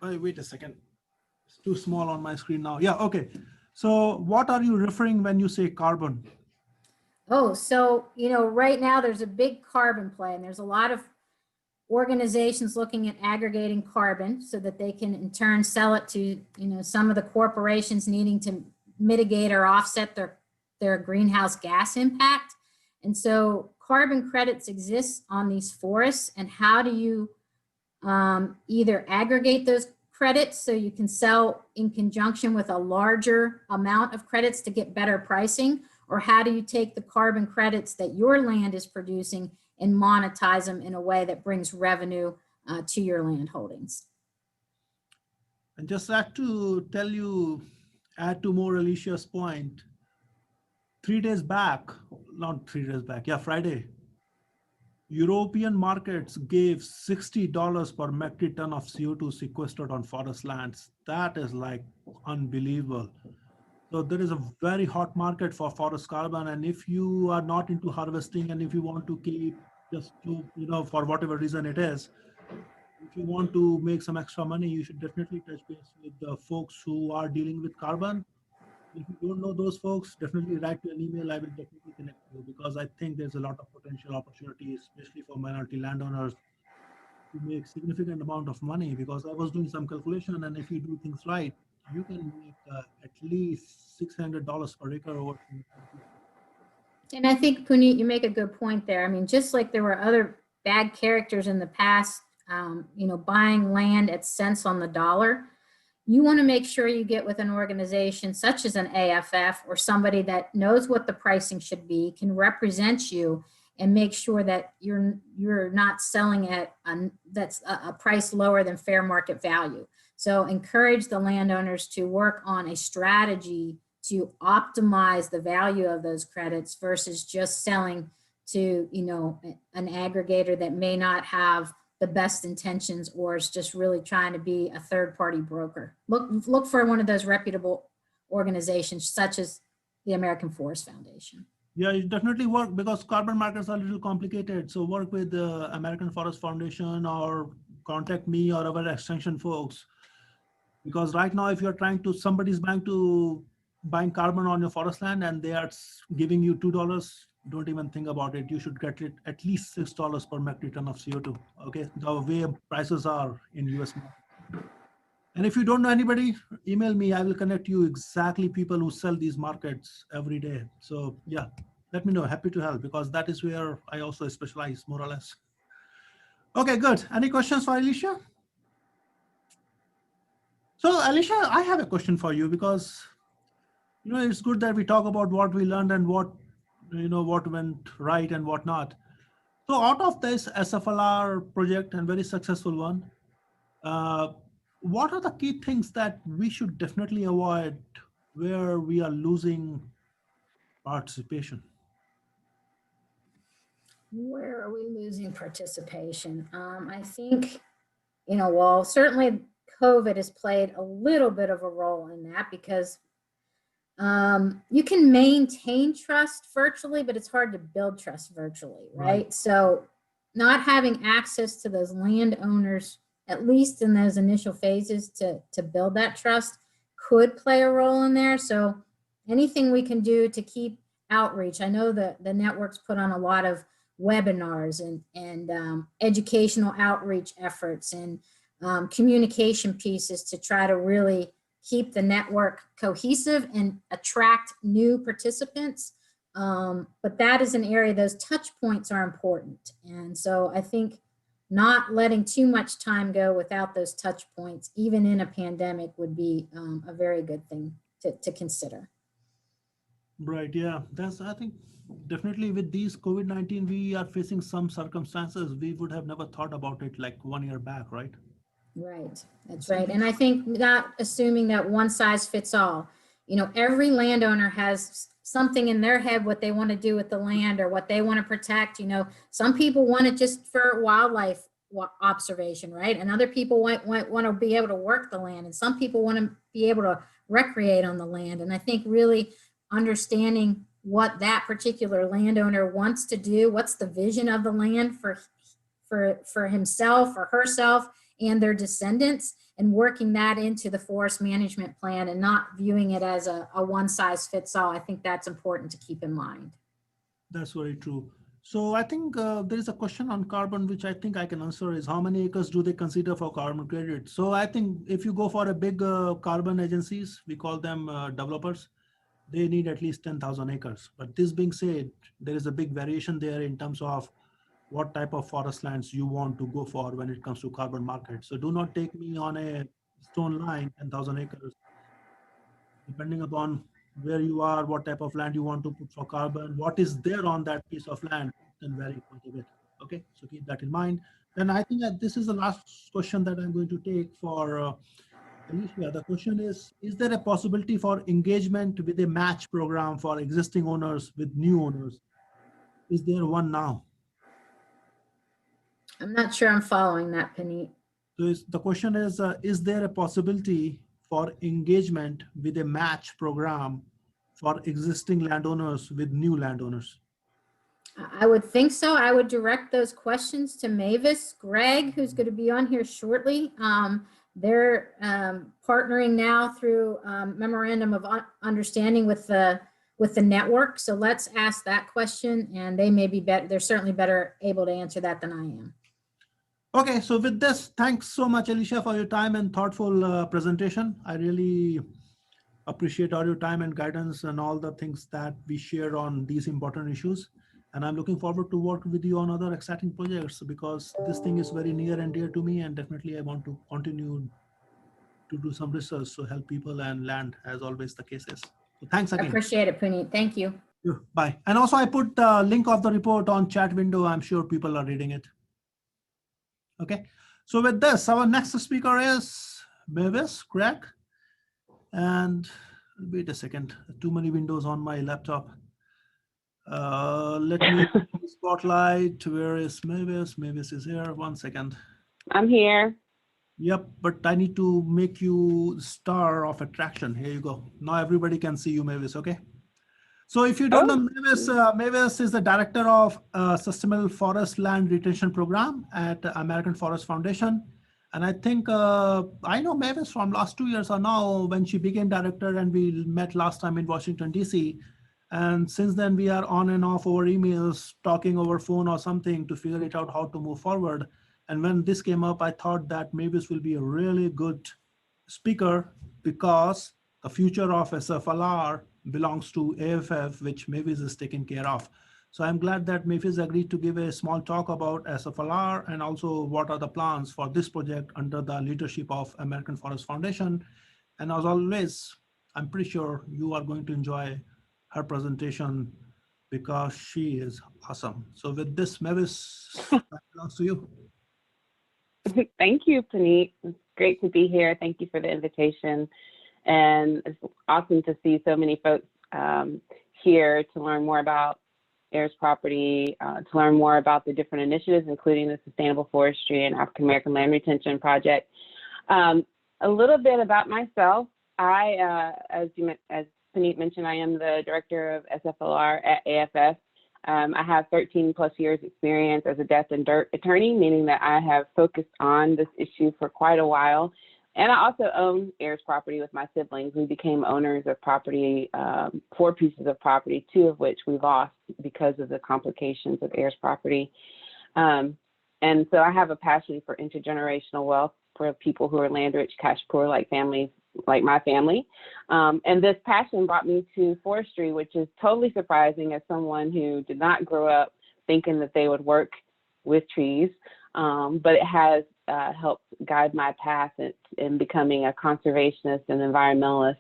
Wait a second. It's too small on my screen now. Yeah, okay. So what are you referring when you say carbon? Oh, so, right now there's a big carbon play, and there's a lot of organizations looking at aggregating carbon so that they can in turn sell it to, some of the corporations needing to mitigate or offset their greenhouse gas impact. And so carbon credits exist on these forests, and how do you either aggregate those credits so you can sell in conjunction with a larger amount of credits to get better pricing, or how do you take the carbon credits that your land is producing and monetize them in a way that brings revenue to your land holdings? And just add to more Alicia's point, 3 days back, not 3 days back, Friday, European markets gave $60 per metric ton of CO2 sequestered on forest lands. That is like unbelievable. So there is a very hot market for forest carbon. And if you are not into harvesting and if you want to keep just to, for whatever reason it is, if you want to make some extra money, you should definitely touch base with the folks who are dealing with carbon. If you don't know those folks, definitely write me an email. I will definitely connect you, because I think there's a lot of potential opportunities, especially for minority landowners, to make significant amount of money. Because I was doing some calculation, and if you do things right, you can make at least $600 per acre over. And I think, Puneet, you make a good point there. I mean, just like there were other bad characters in the past, buying land at cents on the dollar, you want to make sure you get with an organization such as an AFF or somebody that knows what the pricing should be, can represent you, and make sure that you're not selling at that's a price lower than fair market value. So encourage the landowners to work on a strategy to optimize the value of those credits versus just selling to, an aggregator that may not have the best intentions or is just really trying to be a third-party broker. Look for one of those reputable organizations such as the American Forest Foundation. Yeah, you definitely work, because carbon markets are a little complicated. So work with the American Forest Foundation or contact me or our extension folks. Because right now, if you're somebody's buying carbon on your forest land and they are giving you $2, don't even think about it. You should get it at least $6 per metric ton of CO2. Okay, the way prices are in US market. And if you don't know anybody, email me. I will connect you exactly people who sell these markets every day. So yeah, let me know. Happy to help because that is where I also specialize more or less. Okay, good. Any questions for Alicia? So Alicia, I have a question for you because, it's good that we talk about what we learned and what went right and what not. So out of this SFLR project and very successful one, what are the key things that we should definitely avoid where we are losing participation? Where are we losing participation? I think, well, certainly COVID has played a little bit of a role in that because you can maintain trust virtually, but it's hard to build trust virtually, right? So not having access to those landowners, at least in those initial phases to build that trust could play a role in there. So anything we can do to keep outreach. I know the network's put on a lot of webinars and educational outreach efforts and communication pieces to try to really keep the network cohesive and attract new participants. But that is an area, those touch points are important. And so I think not letting too much time go without those touch points, even in a pandemic, would be a very good thing to consider. Right, yeah, I think definitely with these COVID-19, we are facing some circumstances we would have never thought about it like 1 year back, right? Right, that's right. And I think not assuming that one size fits all. Every landowner has something in their head what they want to do with the land or what they want to protect. Some people want it just for wildlife observation, right? And other people want to be able to work the land, and some people want to be able to recreate on the land. And I think really understanding what that particular landowner wants to do, what's the vision of the land for himself or herself and their descendants, and working that into the forest management plan and not viewing it as a one size fits all. I think that's important to keep in mind. That's very true. So I think there is a question on carbon, which I think I can answer is how many acres do they consider for carbon credit? So I think if you go for a big carbon agencies, we call them developers, they need at least 10,000 acres. But this being said, there is a big variation there in terms of what type of forest lands you want to go for when it comes to carbon market. So do not take me on a stone line, 10,000 acres. Depending upon where you are, what type of land you want to put for carbon, what is there on that piece of land can vary quite a bit. Okay, so keep that in mind. And I think that this is the last question that I'm going to take for Alicia. The question is there a possibility for engagement with a match program for existing owners with new owners? Is there one now? I'm not sure I'm following that, Puneet. So the question is there a possibility for engagement with a match program for existing landowners with new landowners? I would think so. I would direct those questions to Mavis Gregg, who's going to be on here shortly. They're partnering now through memorandum of understanding with the network. So let's ask that question, and they may be better. They're certainly better able to answer that than I am. Okay, so with this, thanks so much, Alicia, for your time and thoughtful presentation. I really appreciate all your time and guidance and all the things that we share on these important issues. And I'm looking forward to work with you on other exciting projects because this thing is very near and dear to me, and definitely I want to continue to do some research to help people and land, as always the case is. So thanks again. I appreciate it, Puneet. Thank you. Bye. And also I put the link of the report on chat window. I'm sure people are reading it. Okay. So with this, our next speaker is Mavis Gregg. And wait a second, too many windows on my laptop. Let me spotlight. Where is Mavis? Mavis is here. 1 second. I'm here. Yep, but I need to make you star of attraction. Here you go. Now everybody can see you, Mavis, okay? So if you don't know Mavis, Mavis is the director of Sustainable Forest Land Retention Program at American Forest Foundation. And I think I know Mavis from last 2 years or now when she became director, and we met last time in Washington, DC. And since then we are on and off over emails, talking over phone or something to figure it out how to move forward. And when this came up, I thought that Mavis will be a really good speaker because the future of SFLR belongs to AFF, which Mavis is taking care of. So I'm glad that Mavis agreed to give a small talk about SFLR and also what are the plans for this project under the leadership of American Forest Foundation. And as always, I'm pretty sure you are going to enjoy her presentation because she is awesome. So with this, Mavis, that belongs to you. Thank you, Puneet. It's great to be here. Thank you for the invitation. And it's awesome to see so many folks here to learn more about Heirs property, to learn more about the different initiatives, including the Sustainable Forestry and African American Land Retention Project. A little bit about myself. As Puneet mentioned, I am the director of SFLR at AFF. I have 13 plus years experience as a death and dirt attorney, meaning that I have focused on this issue for quite a while. And I also own Heirs property with my siblings. We became owners of property, 4 pieces of property, 2 of which we lost because of the complications of Heirs property. And so I have a passion for intergenerational wealth for people who are land rich, cash poor, like families like my family. And this passion brought me to forestry, which is totally surprising as someone who did not grow up thinking that they would work with trees, but it has helped guide my path in becoming a conservationist and environmentalist,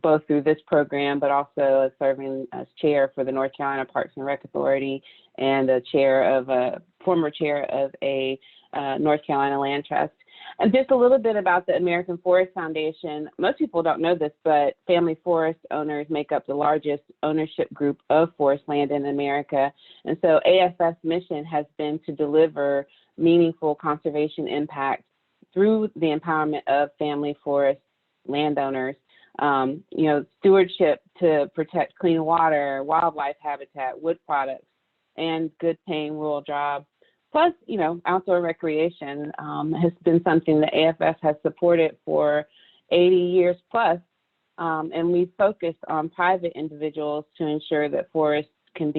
both through this program, but also serving as chair for the North Carolina Parks and Rec Authority and former chair of a North Carolina Land Trust. And just a little bit about the American Forest Foundation. Most people don't know this, but family forest owners make up the largest ownership group of forest land in America. And so AFF's mission has been to deliver meaningful conservation impact through the empowerment of family forest landowners. Stewardship to protect clean water, wildlife habitat, wood products, and good paying rural jobs. Plus, outdoor recreation has been something that AFF has supported for 80 years plus. And we focused on private individuals to ensure that forests can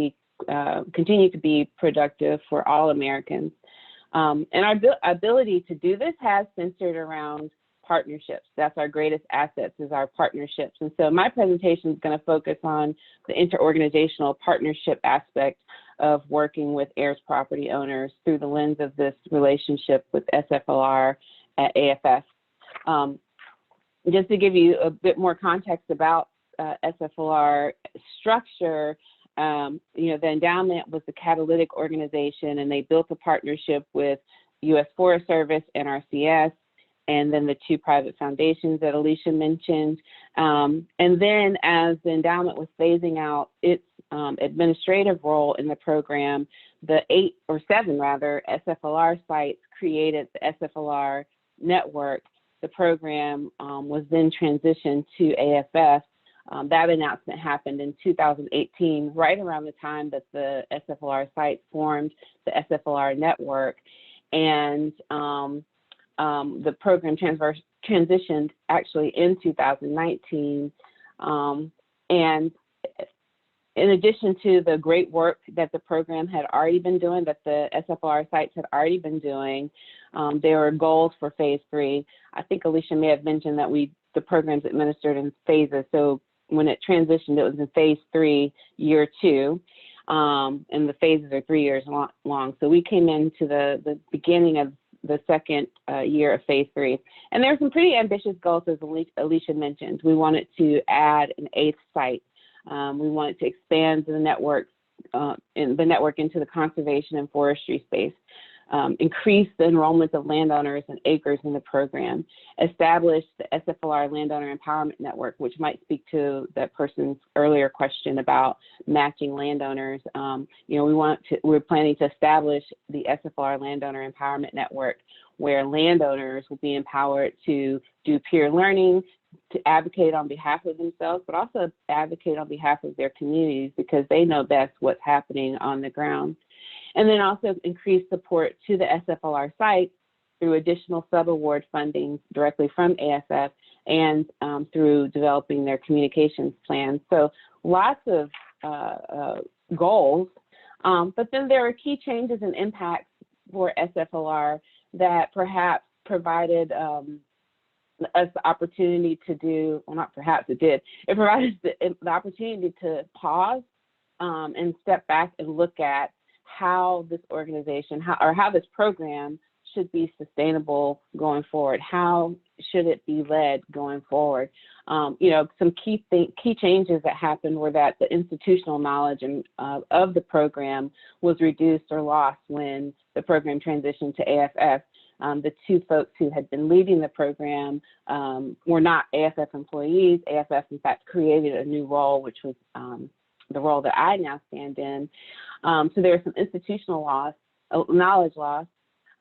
continue to be productive for all Americans. And our ability to do this has centered around partnerships. That's our greatest assets, is our partnerships. And so my presentation is going to focus on the interorganizational partnership aspect of working with Heirs property owners through the lens of this relationship with SFLR at AFF. Just to give you a bit more context about SFLR structure, the Endowment was the catalytic organization, and they built a partnership with U.S. Forest Service, NRCS, and then the 2 private foundations that Alicia mentioned. And then as the Endowment was phasing out its administrative role in the program, the 7 SFLR sites created the SFLR network. The program was then transitioned to AFF. That announcement happened in 2018, right around the time that the SFLR sites formed the SFLR network. And the program transitioned actually in 2019. And in addition to the great work that the program had already been doing, that the SFLR sites had already been doing, there were goals for phase 3. I think Alicia may have mentioned that the program's administered in phases. So when it transitioned, it was in phase 3, year 2. And the phases are 3 years long. So we came into the beginning of the second year of phase 3. And there were some pretty ambitious goals, as Alicia mentioned. We wanted to add an 8th site. We wanted to expand the network into the conservation and forestry space, increase the enrollment of landowners and acres in the program, establish the SFLR Landowner Empowerment Network, which might speak to that person's earlier question about matching landowners. We're planning to establish the SFLR Landowner Empowerment Network, where landowners will be empowered to do peer learning, to advocate on behalf of themselves, but also advocate on behalf of their communities, because they know best what's happening on the ground. And then also increase support to the SFLR sites through additional sub-award funding directly from AFF and through developing their communications plans. So lots of goals, but then there are key changes and impacts for SFLR that perhaps provided us the opportunity to do, well, not perhaps it did, it provided the opportunity to pause and step back and look at how this organization, how this program should be sustainable going forward. How should it be led going forward? You know, some key changes that happened were that the institutional knowledge of the program was reduced or lost when the program transitioned to AFF. The two folks who had been leading the program were not AFF employees. AFF, in fact, created a new role, which was the role that I now stand in. So there was some institutional loss, knowledge loss.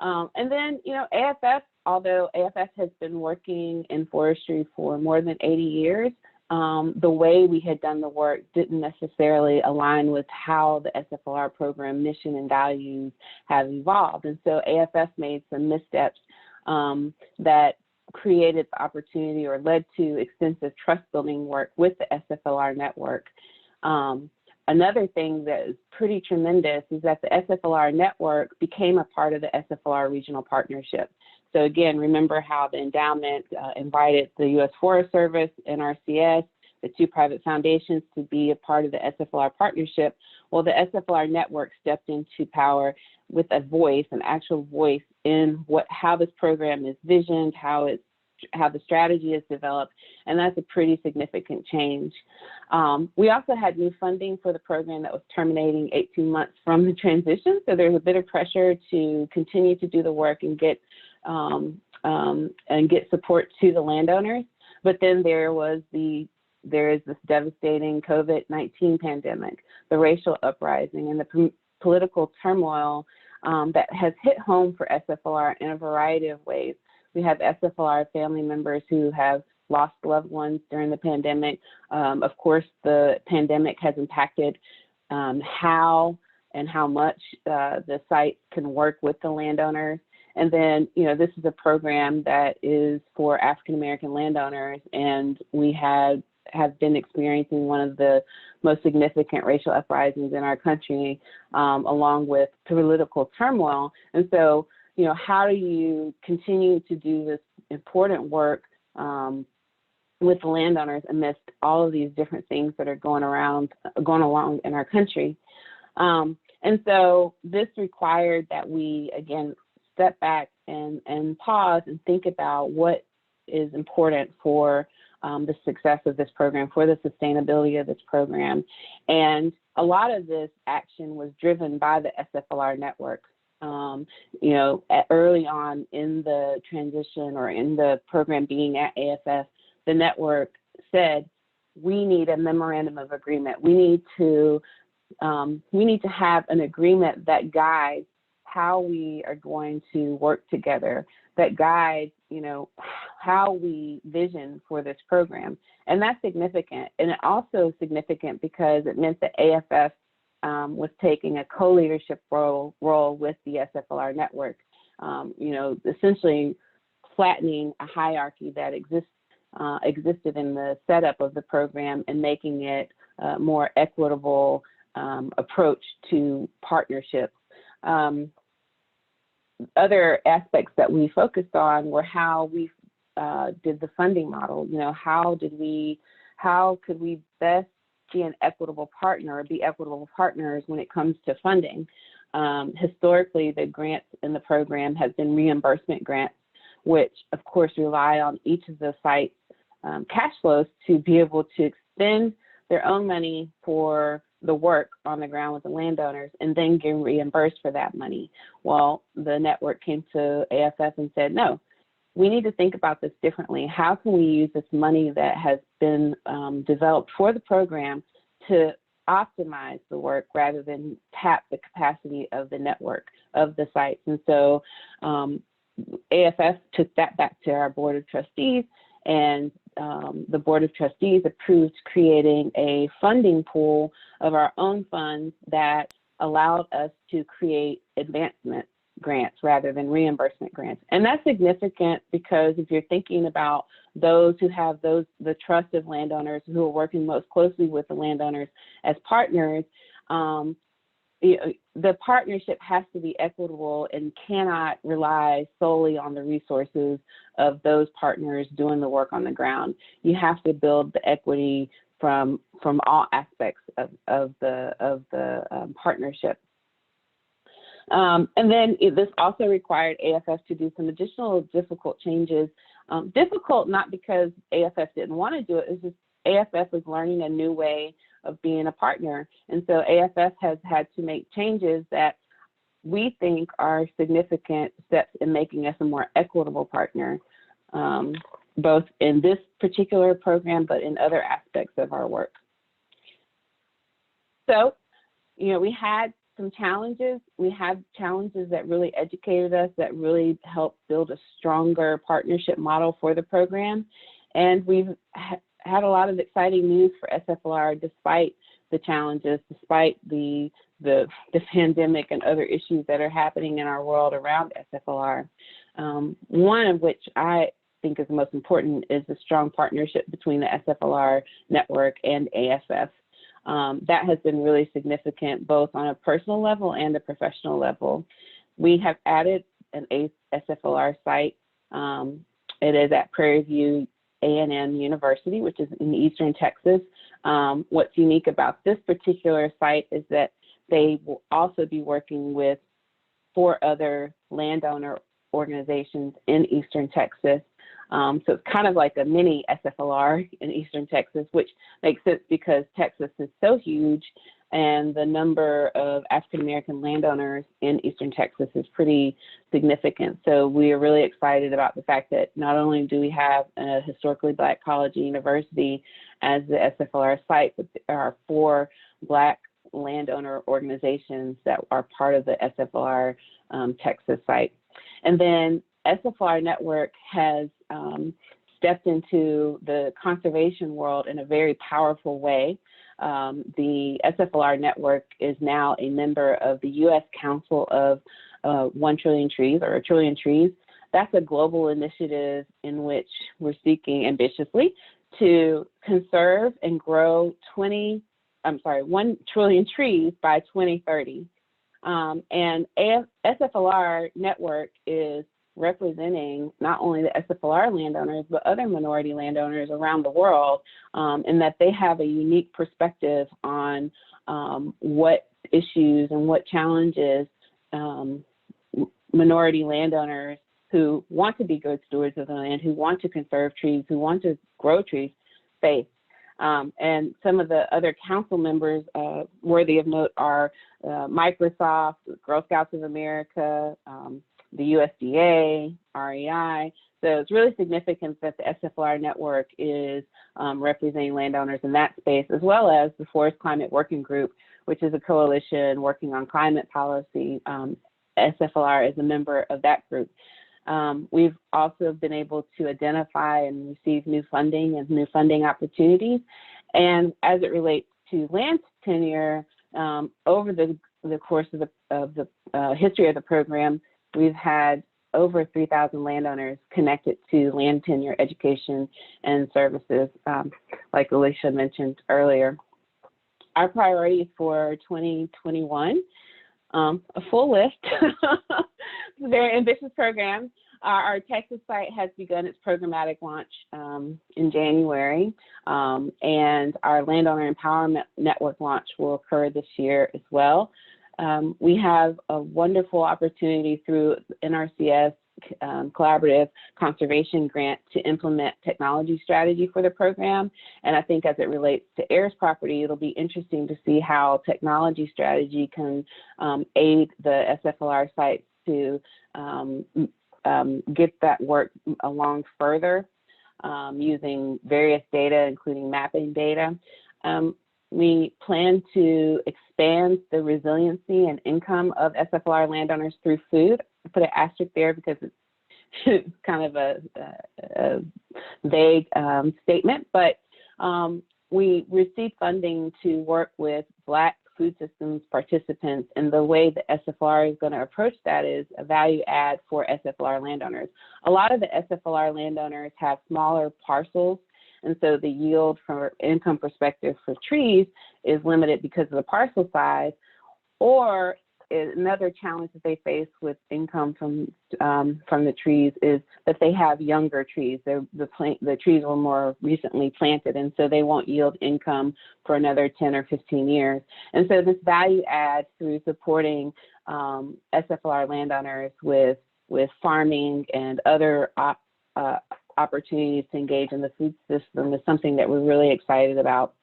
And then, you know, AFF, although AFF has been working in forestry for more than 80 years, the way we had done the work didn't necessarily align with how the SFLR program mission and values have evolved. And so AFF made some missteps that created the opportunity or led to extensive trust building work with the SFLR network. Another thing that is pretty tremendous is that the SFLR network became a part of the SFLR regional partnership. So again, remember how the endowment invited the U.S. Forest Service, NRCS, the two private foundations to be a part of the SFLR partnership. Well, the SFLR network stepped into power with a voice, an actual voice in how this program is visioned, how the strategy is developed, and that's a pretty significant change. We also had new funding for the program that was terminating 18 months from the transition, so there's a bit of pressure to continue to do the work and get support to the landowners. But then there is this devastating COVID-19 pandemic, the racial uprising, and the political turmoil that has hit home for SFLR in a variety of ways. We have SFLR family members who have lost loved ones during the pandemic. Of course, the pandemic has impacted how and how much the site can work with the landowners. And then, you know, this is a program that is for African-American landowners, and we have been experiencing one of the most significant racial uprisings in our country, along with political turmoil. And so, you know, how do you continue to do this important work with the landowners amidst all of these different things that are going along in our country? And so this required that we, again, step back and pause and think about what is important for the success of this program, for the sustainability of this program. And a lot of this action was driven by the SFLR network. You know, early on in the transition or in the program being at AFF, the network said, we need a memorandum of agreement. We need to have an agreement that guides how we are going to work together, that guides, you know, how we vision for this program. And that's significant. And it also is significant because it meant that AFF was taking a co-leadership role with the SFLR network, you know, essentially flattening a hierarchy that existed in the setup of the program and making it a more equitable approach to partnership. Other aspects that we focused on were how we did the funding model. You know, how could we best be an equitable partner or be equitable partners when it comes to funding? Historically, the grants in the program have been reimbursement grants, which of course rely on each of the sites' cash flows to be able to expend their own money for the work on the ground with the landowners and then get reimbursed for that money. Well, the network came to AFF and said, no, we need to think about this differently. How can we use this money that has been developed for the program to optimize the work rather than tap the capacity of the network, of the sites? And so AFF took that back to our board of trustees, and the board of trustees approved creating a funding pool of our own funds that allowed us to create advancement grants rather than reimbursement grants. And that's significant because if you're thinking about those who have the trust of landowners who are working most closely with the landowners as partners, the partnership has to be equitable and cannot rely solely on the resources of those partners doing the work on the ground. You have to build the equity from all aspects of the partnership. And then this also required AFF to do some additional difficult changes. Difficult not because AFF didn't want to do it, it's just AFF was learning a new way of being a partner. And so AFF has had to make changes that we think are significant steps in making us a more equitable partner, both in this particular program, but in other aspects of our work. So, we had some challenges. We had challenges that really educated us, that really helped build a stronger partnership model for the program. And we've had a lot of exciting news for SFLR despite the challenges, despite the pandemic and other issues that are happening in our world around SFLR. One of which I think is the most important is the strong partnership between the SFLR network and AFF. That has been really significant, both on a personal level and a professional level. We have added an SFLR site. It is at Prairie View A&M University, which is in Eastern Texas. What's unique about this particular site is that they will also be working with 4 other landowner organizations in Eastern Texas. So it's kind of like a mini SFLR in Eastern Texas, which makes sense because Texas is so huge and the number of African-American landowners in Eastern Texas is pretty significant. So we are really excited about the fact that not only do we have a historically Black college and university as the SFLR site, but there are 4 Black landowner organizations that are part of the SFLR Texas site. And then SFLR Network has stepped into the conservation world in a very powerful way. The SFLR Network is now a member of the U.S. Council of 1 Trillion Trees, or 1 Trillion Trees. That's a global initiative in which we're seeking ambitiously to conserve and grow 1 trillion trees by 2030. And SFLR Network is representing not only the SFLR landowners, but other minority landowners around the world, in that they have a unique perspective on what issues and what challenges minority landowners who want to be good stewards of the land, who want to conserve trees, who want to grow trees, face. And some of the other council members worthy of note are Microsoft, Girl Scouts of America, the USDA, REI. So it's really significant that the SFLR network is representing landowners in that space, as well as the Forest Climate Working Group, which is a coalition working on climate policy. SFLR is a member of that group. We've also been able to identify and receive new funding and new funding opportunities. And as it relates to land tenure, over the course of the history of the program, we've had over 3,000 landowners connected to land tenure education and services, like Alicia mentioned earlier. Our priorities for 2021, a full list. It's a very ambitious program. Our Texas site has begun its programmatic launch in January, and our landowner empowerment network launch will occur this year as well. We have a wonderful opportunity through NRCS collaborative conservation grant to implement technology strategy for the program. And I think as it relates to Heirs property, it'll be interesting to see how technology strategy can aid the SFLR sites to get that work along further using various data, including mapping data. We plan to expand the resiliency and income of SFLR landowners through food. I put an asterisk there because it's kind of a vague statement, but we received funding to work with Black food systems participants, and the way the SFLR is going to approach that is a value add for SFLR landowners. A lot of the SFLR landowners have smaller parcels, and so the yield from an income perspective for trees is limited because of the parcel size. Or another challenge that they face with income from the trees is that they have younger trees. The trees were more recently planted, and so they won't yield income for another 10 or 15 years. And so this value add through supporting SFLR landowners with farming and other opportunities to engage in the food system is something that we're really excited about.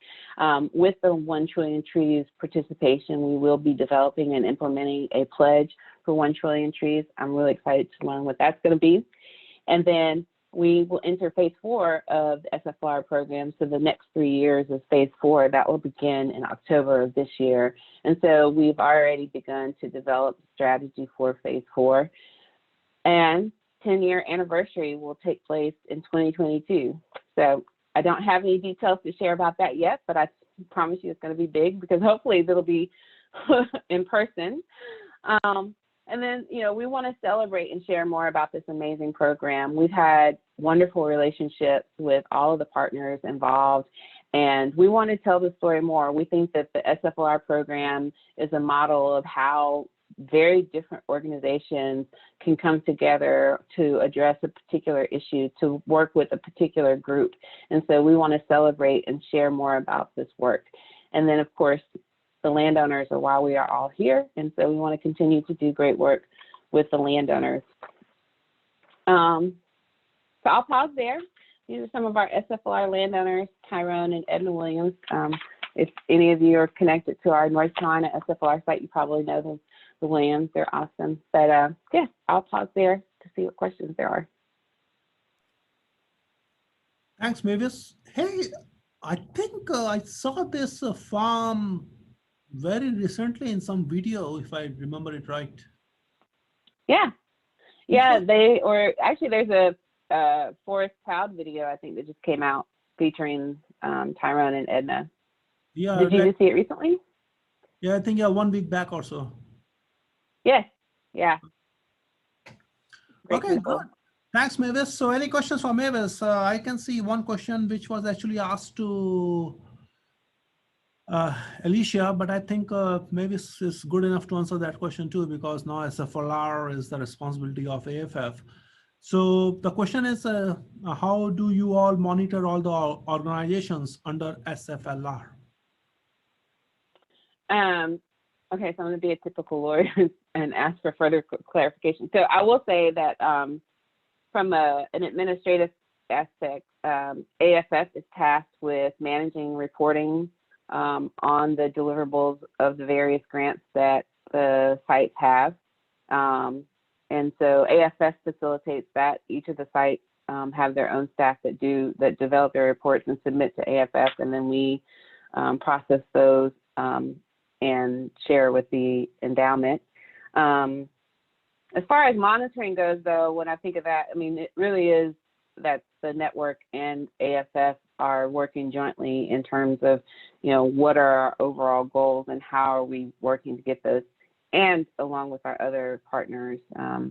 With the 1 trillion trees participation, we will be developing and implementing a pledge for 1 trillion trees. I'm really excited to learn what that's going to be. And then we will enter phase 4 of the SFLR program. So the next 3 years is phase 4. That will begin in October of this year. And so we've already begun to develop strategy for phase 4. And 10-year anniversary will take place in 2022. So I don't have any details to share about that yet, but I promise you it's going to be big because hopefully it'll be in person. And then, you know, we want to celebrate and share more about this amazing program. We've had wonderful relationships with all of the partners involved, and we want to tell the story more. We think that the SFLR program is a model of how very different organizations can come together to address a particular issue, to work with a particular group. And so we want to celebrate and share more about this work. And then, of course, the landowners are why we are all here. And so we want to continue to do great work with the landowners. So I'll pause there. These are some of our SFLR landowners, Tyrone and Edna Williams. If any of you are connected to our North Carolina SFLR site, you probably know them. The Williams, they're awesome. But yeah, I'll pause there to see what questions there are. Thanks, Mavis. Hey, I think I saw this farm very recently in some video, if I remember it right. Yeah, yeah, they, or actually there's a Forest Proud video, I think, that just came out featuring Tyrone and Edna. Yeah. Did you just see it recently? Yeah, I think 1 week back or so. Yes, yeah. Great Okay, people. good. Thanks, Mavis. So any questions for Mavis? I can see one question which was actually asked to Alicia, but I think Mavis is good enough to answer that question too, because now SFLR is the responsibility of AFF. So the question is, how do you all monitor all the organizations under SFLR? Okay, so I'm going to be a typical lawyer and ask for further clarification. So I will say that from an administrative aspect, AFF is tasked with managing reporting on the deliverables of the various grants that the sites have. And so AFF facilitates that. Each of the sites have their own staff that develop their reports and submit to AFF, and then we process those and share with the endowment. As far as monitoring goes, though, when I think of that, I mean, it really is that the network and AFF are working jointly in terms of, you know, what are our overall goals and how are we working to get those, and along with our other partners,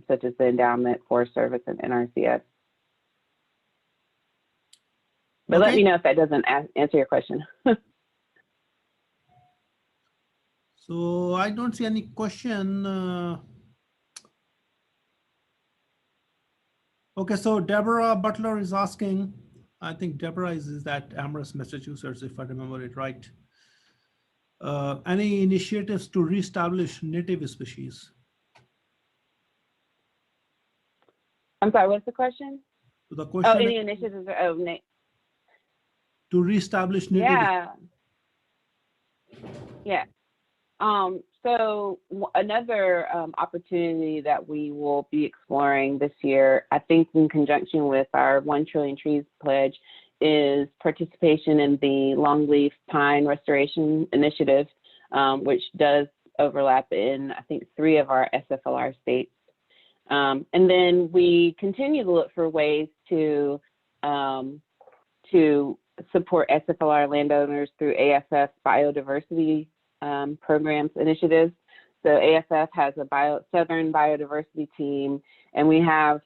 such as the Endowment, Forest Service, and NRCS. But Okay. let me know if that doesn't answer your question. So I don't see any question. Okay, so Deborah Butler is asking, I think Deborah is at Amherst, Massachusetts, if I remember it right. Any initiatives to reestablish native species? I'm sorry, what's the question? So the question Any is initiatives? to reestablish native. Yeah. Yeah. So another opportunity that we will be exploring this year, I think in conjunction with our 1 Trillion Trees Pledge, is participation in the Longleaf Pine Restoration Initiative, which does overlap in, I think, 3 of our SFLR states. And then we continue to look for ways to support SFLR landowners through AFF biodiversity programs initiatives. So AFF has a Southern biodiversity team, and we have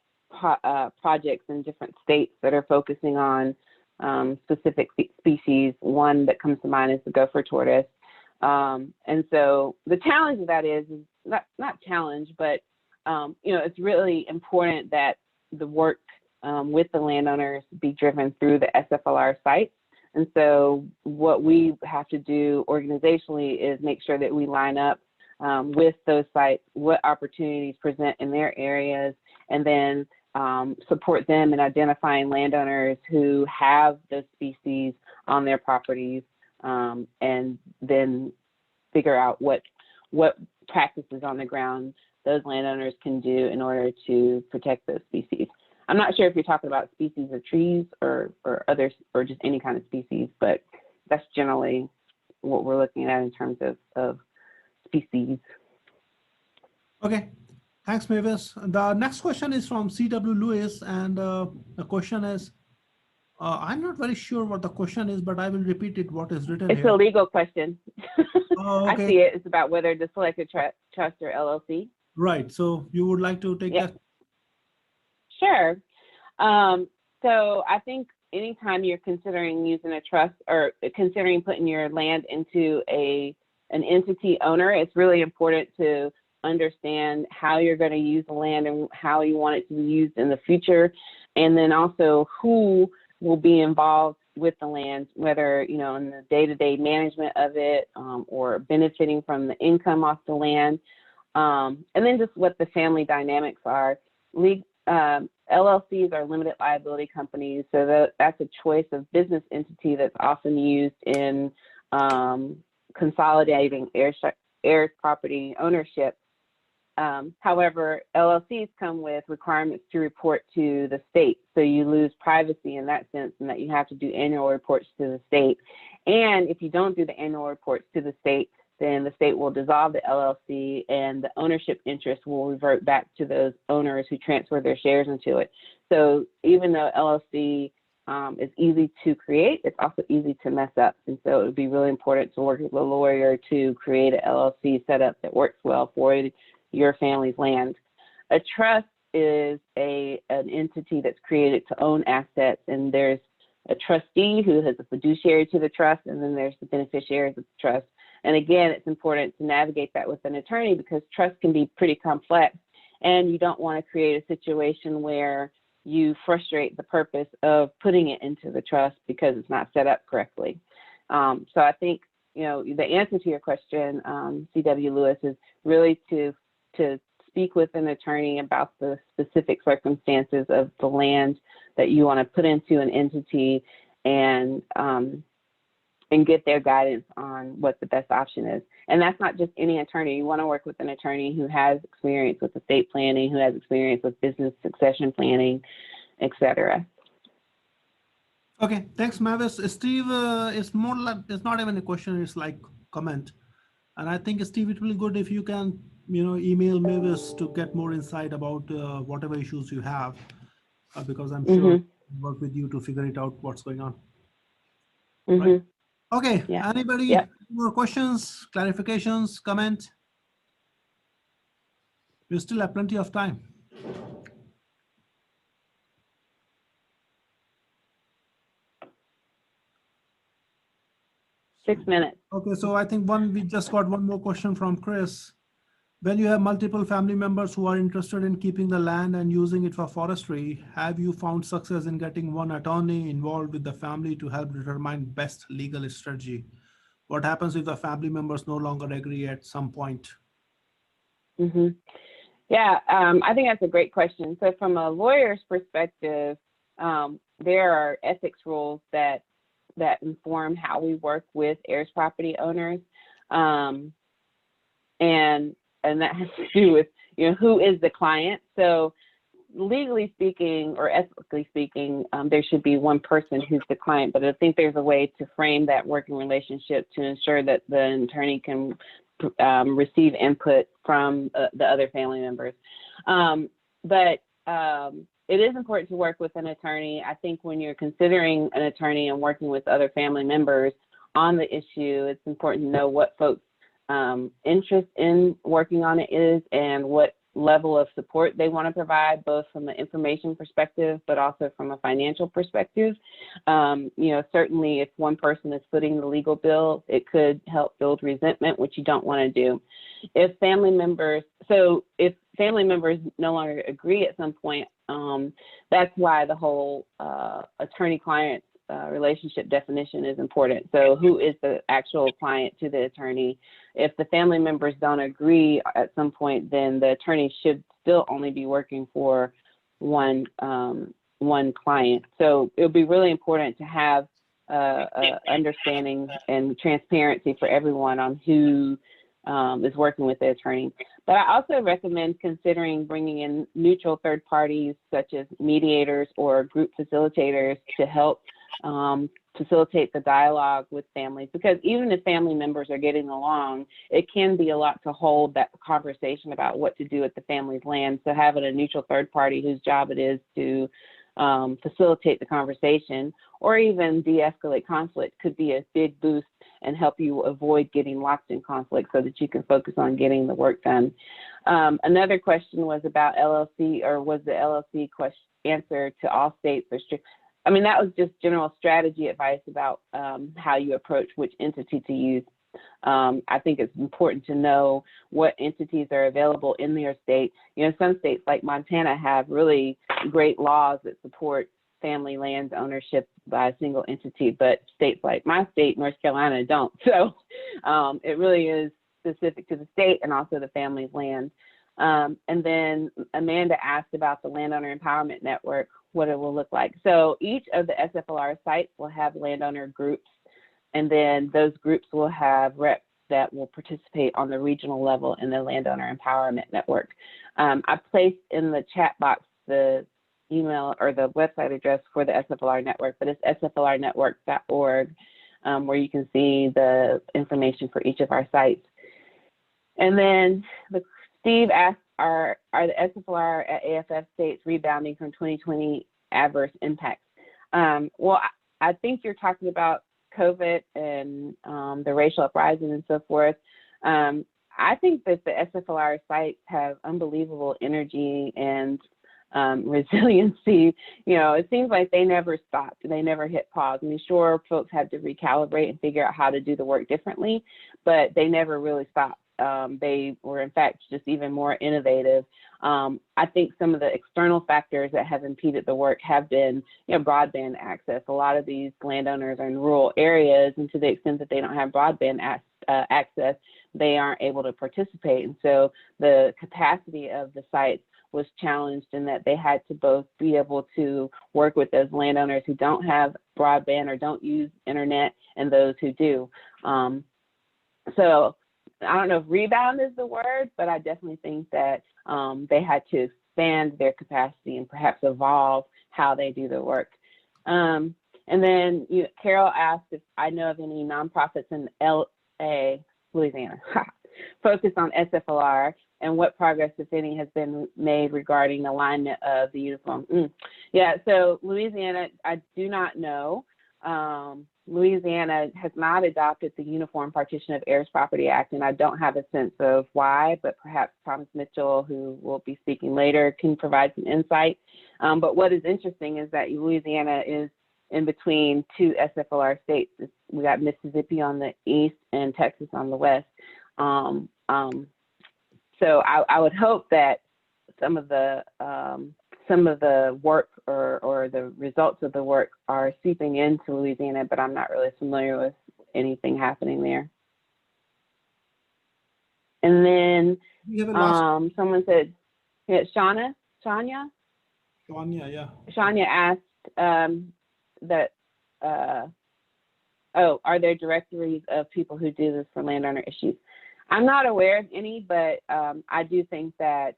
projects in different states that are focusing on specific species. One that comes to mind is the gopher tortoise. And so the challenge of that is not challenge, but it's really important that the work with the landowners be driven through the SFLR site. And so what we have to do organizationally is make sure that we line up with those sites, what opportunities present in their areas, and then support them in identifying landowners who have those species on their properties, and then figure out what practices on the ground those landowners can do in order to protect those species. I'm not sure if you're talking about species of trees or others, or just any kind of species, but that's generally what we're looking at in terms of species. Okay, thanks, Mavis. The next question is from C.W. Lewis, and the question is, I'm not very sure what the question is, but I will repeat it, what is written It's here. a legal question. Oh, okay. I see it. It's about whether to select a trust or LLC. Right, so you would like to take that? Sure. So I think anytime you're considering using a trust or considering putting your land into an entity owner, it's really important to understand how you're going to use the land and how you want it to be used in the future. And then also who will be involved with the land, whether, in the day-to-day management of it, or benefiting from the income off the land. And then just what the family dynamics are. LLCs are limited liability companies, so that's a choice of business entity that's often used in consolidating heirs property ownership. However, LLCs come with requirements to report to the state, so you lose privacy in that sense, and that you have to do annual reports to the state. And if you don't do the annual reports to the state, then the state will dissolve the LLC and the ownership interest will revert back to those owners who transfer their shares into it. So even though LLC is easy to create, it's also easy to mess up. And so it would be really important to work with a lawyer to create an LLC setup that works well for your family's land. A trust is an entity that's created to own assets, and there's a trustee who has a fiduciary to the trust, and then there's the beneficiaries of the trust. And again, it's important to navigate that with an attorney because trust can be pretty complex, and you don't want to create a situation where you frustrate the purpose of putting it into the trust because it's not set up correctly. So I think, the answer to your question, C.W. Lewis, is really to speak with an attorney about the specific circumstances of the land that you want to put into an entity, and get their guidance on what the best option is. And that's not just any attorney. You want to work with an attorney who has experience with estate planning, who has experience with business succession planning, etc. Okay, thanks, Mavis. Steve, it's not even a question, it's like comment. And I think, Steve, it will be good if you can, email Mavis to get more insight about whatever issues you have, because I'm sure we'll work with you to figure it out what's going on. Right? Okay, anybody more questions, clarifications, comment? We still have plenty of time. Six minutes. Okay, so I think we just got one more question from Chris. When you have multiple family members who are interested in keeping the land and using it for forestry, have you found success in getting one attorney involved with the family to help determine best legal strategy? What happens if the family members no longer agree at some point? Yeah, I think that's a great question. So from a lawyer's perspective, there are ethics rules that inform how we work with heirs property owners. And that has to do with, who is the client. So legally speaking or ethically speaking, there should be one person who's the client, but I think there's a way to frame that working relationship to ensure that the attorney can receive input from the other family members. But it is important to work with an attorney. I think when you're considering an attorney and working with other family members on the issue, it's important to know what folks' interest in working on it is and what level of support they want to provide, both from an information perspective, but also from a financial perspective. Certainly if one person is footing the legal bill, it could help build resentment, which you don't want to do. If family members no longer agree at some point, that's why the whole attorney-client relationship definition is important. So who is the actual client to the attorney? If the family members don't agree at some point, then the attorney should still only be working for one client. So it would be really important to have understanding and transparency for everyone on who is working with the attorney. But I also recommend considering bringing in neutral third parties such as mediators or group facilitators to help facilitate the dialogue with families, because even if family members are getting along, it can be a lot to hold that conversation about what to do with the family's land. So having a neutral third party whose job it is to facilitate the conversation or even de-escalate conflict could be a big boost and help you avoid getting locked in conflict so that you can focus on getting the work done. Another question was about LLC, or was the LLC question answer to all states or strict? I mean, that was just general strategy advice about how you approach which entity to use. I think it's important to know what entities are available in your state. Some states like Montana have really great laws that support family land ownership by a single entity, but states like my state, North Carolina, don't. So it really is specific to the state and also the family's land. And then Amanda asked about the Landowner Empowerment Network, what it will look like. So each of the SFLR sites will have landowner groups, and then those groups will have reps that will participate on the regional level in the Landowner Empowerment Network. I placed in the chat box the email or the website address for the SFLR network, but it's sflrnetwork.org, where you can see the information for each of our sites. And then Steve asked, are the SFLR at AFF states rebounding from 2020 adverse impacts? Well, I think you're talking about COVID and the racial uprising and so forth. I think that the SFLR sites have unbelievable energy and resiliency. It seems like they never stopped. They never hit pause. I mean, sure, folks had to recalibrate and figure out how to do the work differently, but they never really stopped. They were, in fact, just even more innovative. I think some of the external factors that have impeded the work have been, broadband access. A lot of these landowners are in rural areas, and to the extent that they don't have broadband access, they aren't able to participate. And so the capacity of the sites was challenged in that they had to both be able to work with those landowners who don't have broadband or don't use internet and those who do. So I don't know if rebound is the word, but I definitely think that they had to expand their capacity and perhaps evolve how they do the work. And then Carol asked if I know of any nonprofits in LA, Louisiana, focused on SFLR, and what progress, if any, has been made regarding alignment of the uniform. Yeah, so Louisiana, I do not know. Louisiana has not adopted the Uniform Partition of Heirs Property Act, and I don't have a sense of why, but perhaps Thomas Mitchell, who will be speaking later, can provide some insight. But what is interesting is that Louisiana is in between two SFLR states. We got Mississippi on the east and Texas on the west. So I would hope that some of the work or the results of the work are seeping into Louisiana, but I'm not really familiar with anything happening there. And then someone said, yeah, Shania asked that, are there directories of people who do this for landowner issues? I'm not aware of any, but I do think that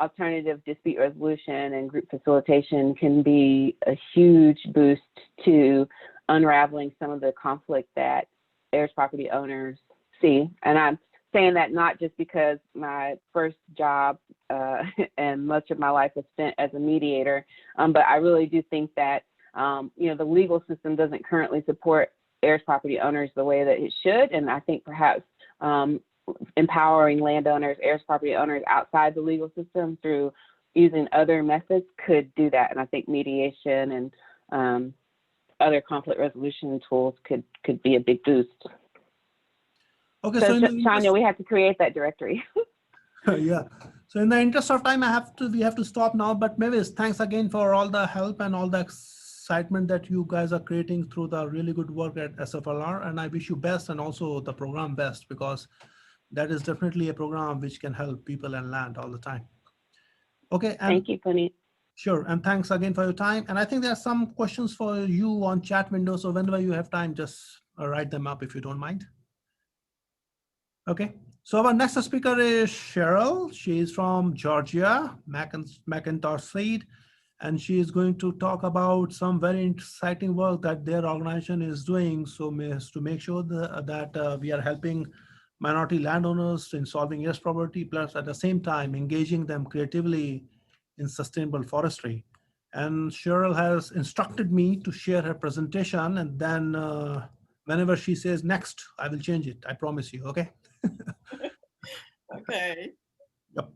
alternative dispute resolution and group facilitation can be a huge boost to unraveling some of the conflict that heirs property owners see. And I'm saying that not just because my first job and much of my life was spent as a mediator, but I really do think that the legal system doesn't currently support heirs property owners the way that it should. And I think perhaps empowering landowners, heirs property owners outside the legal system through using other methods could do that. And I think mediation and other conflict resolution tools could be a big boost. Okay, So Tanya, we have to create that directory. yeah. So in the interest of time, we have to stop now, but Mavis, thanks again for all the help and all the excitement that you guys are creating through the really good work at SFLR. And I wish you best and also the program best, because that is definitely a program which can help people and land all the time. Okay. And thank you, Puneet. Sure. And thanks again for your time. And I think there are some questions for you on chat window. So whenever you have time, just write them up if you don't mind. Okay. So our next speaker is Cheryl. She is from Georgia, McIntosh seed, and she is going to talk about some very exciting work that their organization is doing. So to make sure that we are helping minority landowners in solving heirs property, plus at the same time engaging them creatively in sustainable forestry. And Cheryl has instructed me to share her presentation, and then whenever she says next, I will change it. I promise you. Okay. Okay. Yep.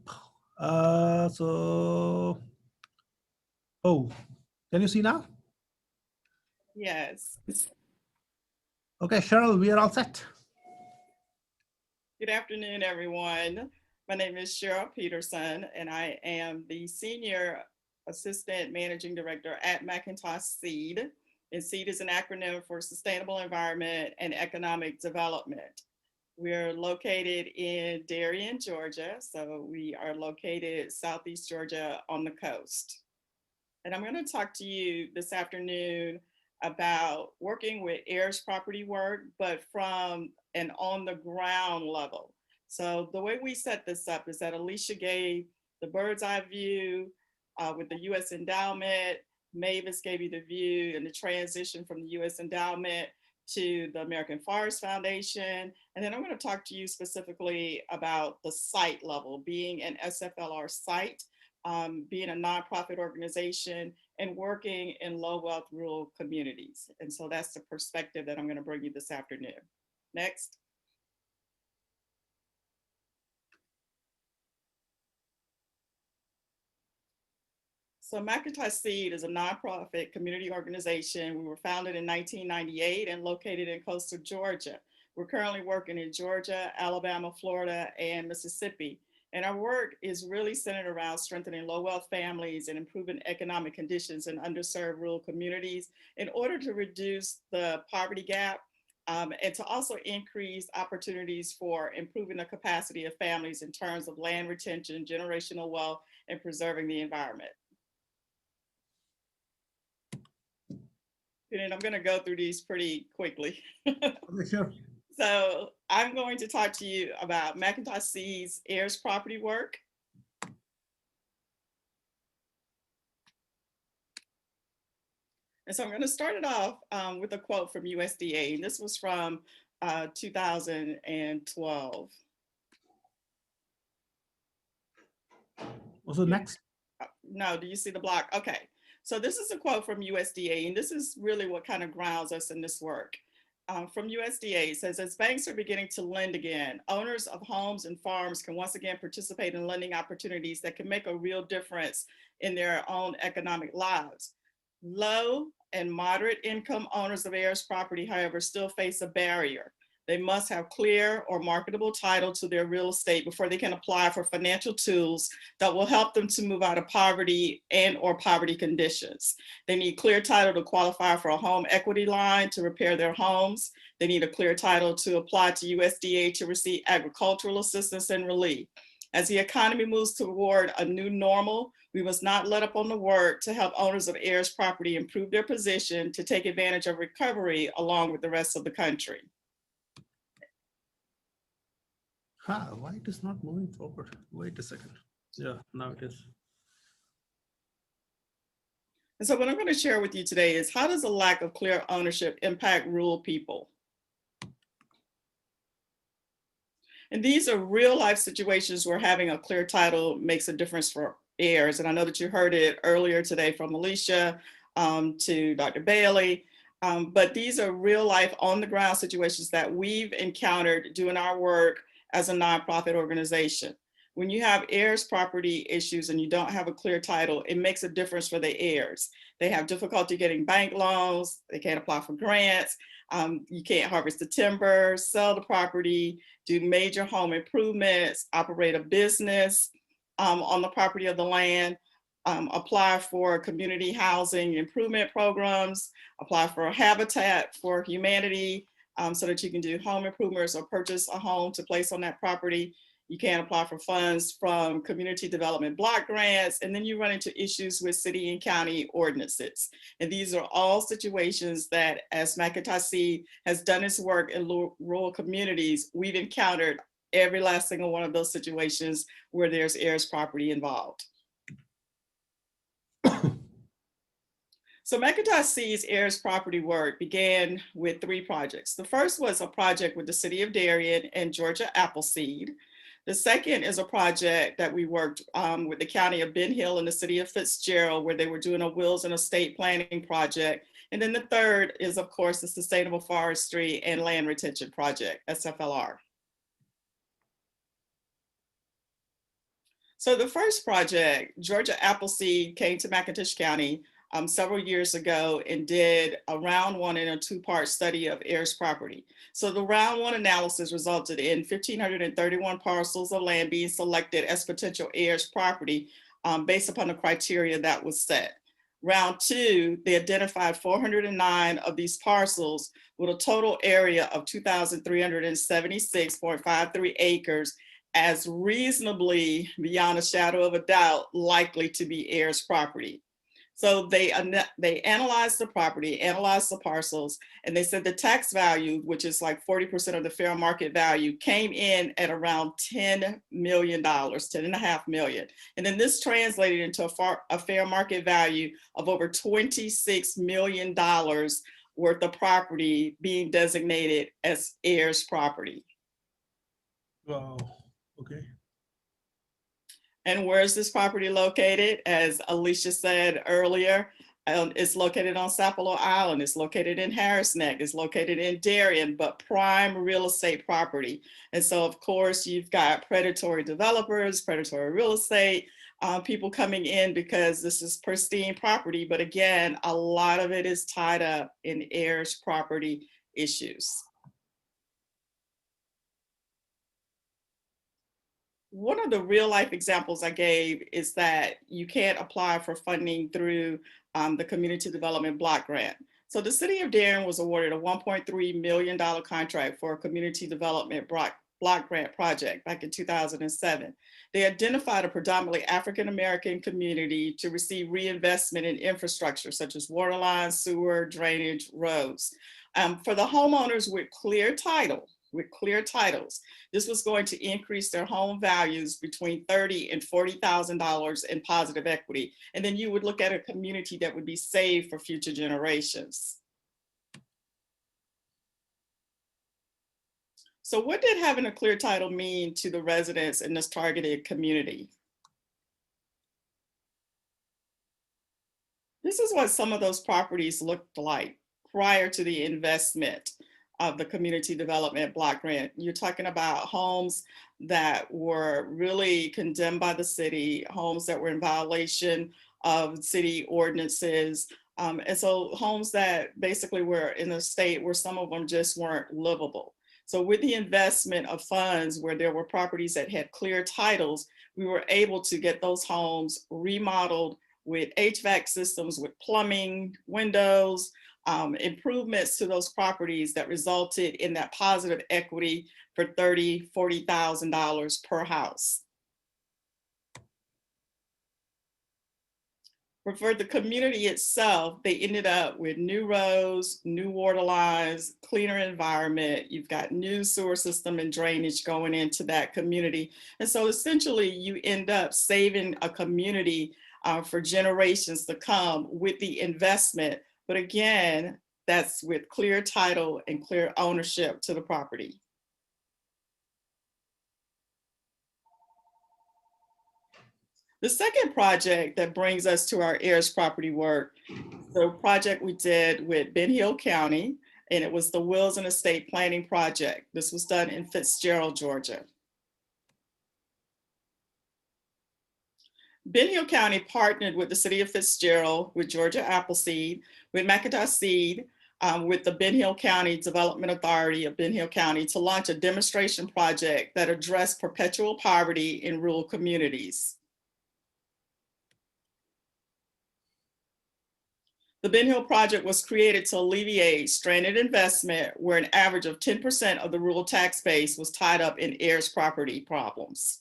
Oh, can you see now? Yes. Okay, Cheryl, we are all set. Good afternoon, everyone. My name is Cheryl Peterson, and I am the Senior Assistant Managing Director at McIntosh SEED. And SEED is an acronym for Sustainable Environment and Economic Development. We're located in Darien, Georgia. So we are located Southeast Georgia on the coast. And I'm going to talk to you this afternoon about working with heirs property work, but from an on the ground level. So the way we set this up is that Alicia gave the bird's eye view with the US Endowment. Mavis gave you the view and the transition from the US Endowment to the American Forest Foundation. And then I'm going to talk to you specifically about the site level, being an SFLR site, being a nonprofit organization, and working in low wealth rural communities. And so that's the perspective that I'm going to bring you this afternoon. Next. So McIntosh SEED is a nonprofit community organization. We were founded in 1998 and located in coastal Georgia. We're currently working in Georgia, Alabama, Florida, and Mississippi. And our work is really centered around strengthening low wealth families and improving economic conditions in underserved rural communities in order to reduce the poverty gap and to also increase opportunities for improving the capacity of families in terms of land retention, generational wealth, and preserving the environment. And I'm going to go through these pretty quickly. Okay, sure. So I'm going to talk to you about McIntosh SEED's heirs property work. And so I'm going to start it off with a quote from USDA. And this was from 2012. Also next. No, do you see the block? Okay. So this is a quote from USDA, and this is really what kind of grounds us in this work. From USDA, it says, as banks are beginning to lend again, owners of homes and farms can once again participate in lending opportunities that can make a real difference in their own economic lives. Low and moderate income owners of heirs property, however, still face a barrier. They must have clear or marketable title to their real estate before they can apply for financial tools that will help them to move out of poverty and or poverty conditions. They need clear title to qualify for a home equity line to repair their homes. They need a clear title to apply to USDA to receive agricultural assistance and relief. As the economy moves toward a new normal, we must not let up on the work to help owners of heirs property improve their position to take advantage of recovery along with the rest of the country. Why it is not moving forward? Wait a second. Yeah, now it is. And so what I'm going to share with you today is how does a lack of clear ownership impact rural people? And these are real life situations where having a clear title makes a difference for heirs. And I know that you heard it earlier today from Alicia to Dr. Bailey. But these are real life on the ground situations that we've encountered doing our work as a nonprofit organization. When you have heirs property issues and you don't have a clear title, it makes a difference for the heirs. They have difficulty getting bank loans, they can't apply for grants, you can't harvest the timber, sell the property, do major home improvements, operate a business on the property of the land, apply for community housing improvement programs, apply for Habitat for Humanity so that you can do home improvements or purchase a home to place on that property. You can't apply for funds from community development block grants, and then you run into issues with city and county ordinances. And these are all situations that, as McIntosh SEED has done its work in rural communities, we've encountered every last single one of those situations where there's heirs property involved. So McIntosh SEED's heirs property work began with 3 projects. The first was a project with the city of Darien and Georgia Appleseed. The second is a project that we worked with the county of Ben Hill and the city of Fitzgerald, where they were doing a wills and estate planning project. And then the third is, of course, the Sustainable Forestry and Land Retention Project, SFLR. So the first project, Georgia Appleseed came to McIntosh County several years ago and did a round 1 and a 2-part study of heirs property. So the round 1 analysis resulted in 1,531 parcels of land being selected as potential heirs property based upon the criteria that was set. Round 2, they identified 409 of these parcels with a total area of 2,376.53 acres as reasonably, beyond a shadow of a doubt, likely to be heirs property. So they analyzed the property, analyzed the parcels, and they said the tax value, which is like 40% of the fair market value, came in at around $10 million, $10.5 million. And then this translated into a fair market value of over $26 million worth of property being designated as heirs property. Wow, okay. And where is this property located? As Alicia said earlier, it's located on Sapelo Island, it's located in Harris Neck, it's located in Darien, but prime real estate property. And so of course you've got predatory developers, predatory real estate, people coming in because this is pristine property. But again, a lot of it is tied up in heirs property issues. One of the real life examples I gave is that you can't apply for funding through the Community Development Block Grant. So the city of Darien was awarded a $1.3 million contract for a Community Development Block Grant project back in 2007. They identified a predominantly African-American community to receive reinvestment in infrastructure such as water lines, sewer, drainage, roads. For the homeowners with clear titles, this was going to increase their home values between $30,000 and $40,000 in positive equity. And then you would look at a community that would be saved for future generations. So what did having a clear title mean to the residents in this targeted community? This is what some of those properties looked like prior to the investment of the Community Development Block Grant. You're talking about homes that were really condemned by the city, homes that were in violation of city ordinances. And so homes that basically were in a state where some of them just weren't livable. So with the investment of funds where there were properties that had clear titles, we were able to get those homes remodeled with HVAC systems, with plumbing, windows, improvements to those properties that resulted in that positive equity for $30,000, $40,000 per house. But for the community itself, they ended up with new roads, new water lines, cleaner environment. You've got new sewer system and drainage going into that community. And so essentially you end up saving a community for generations to come with the investment. But again, that's with clear title and clear ownership to the property. The second project that brings us to our heirs property work, the project we did with Ben Hill County, and it was the Wills and Estate Planning Project. This was done in Fitzgerald, Georgia. Ben Hill County partnered with the City of Fitzgerald, with Georgia Appleseed, with McIntosh Seed, with the Ben Hill County Development Authority of Ben Hill County to launch a demonstration project that addressed perpetual poverty in rural communities. The Ben Hill Project was created to alleviate stranded investment where an average of 10% of the rural tax base was tied up in heirs property problems.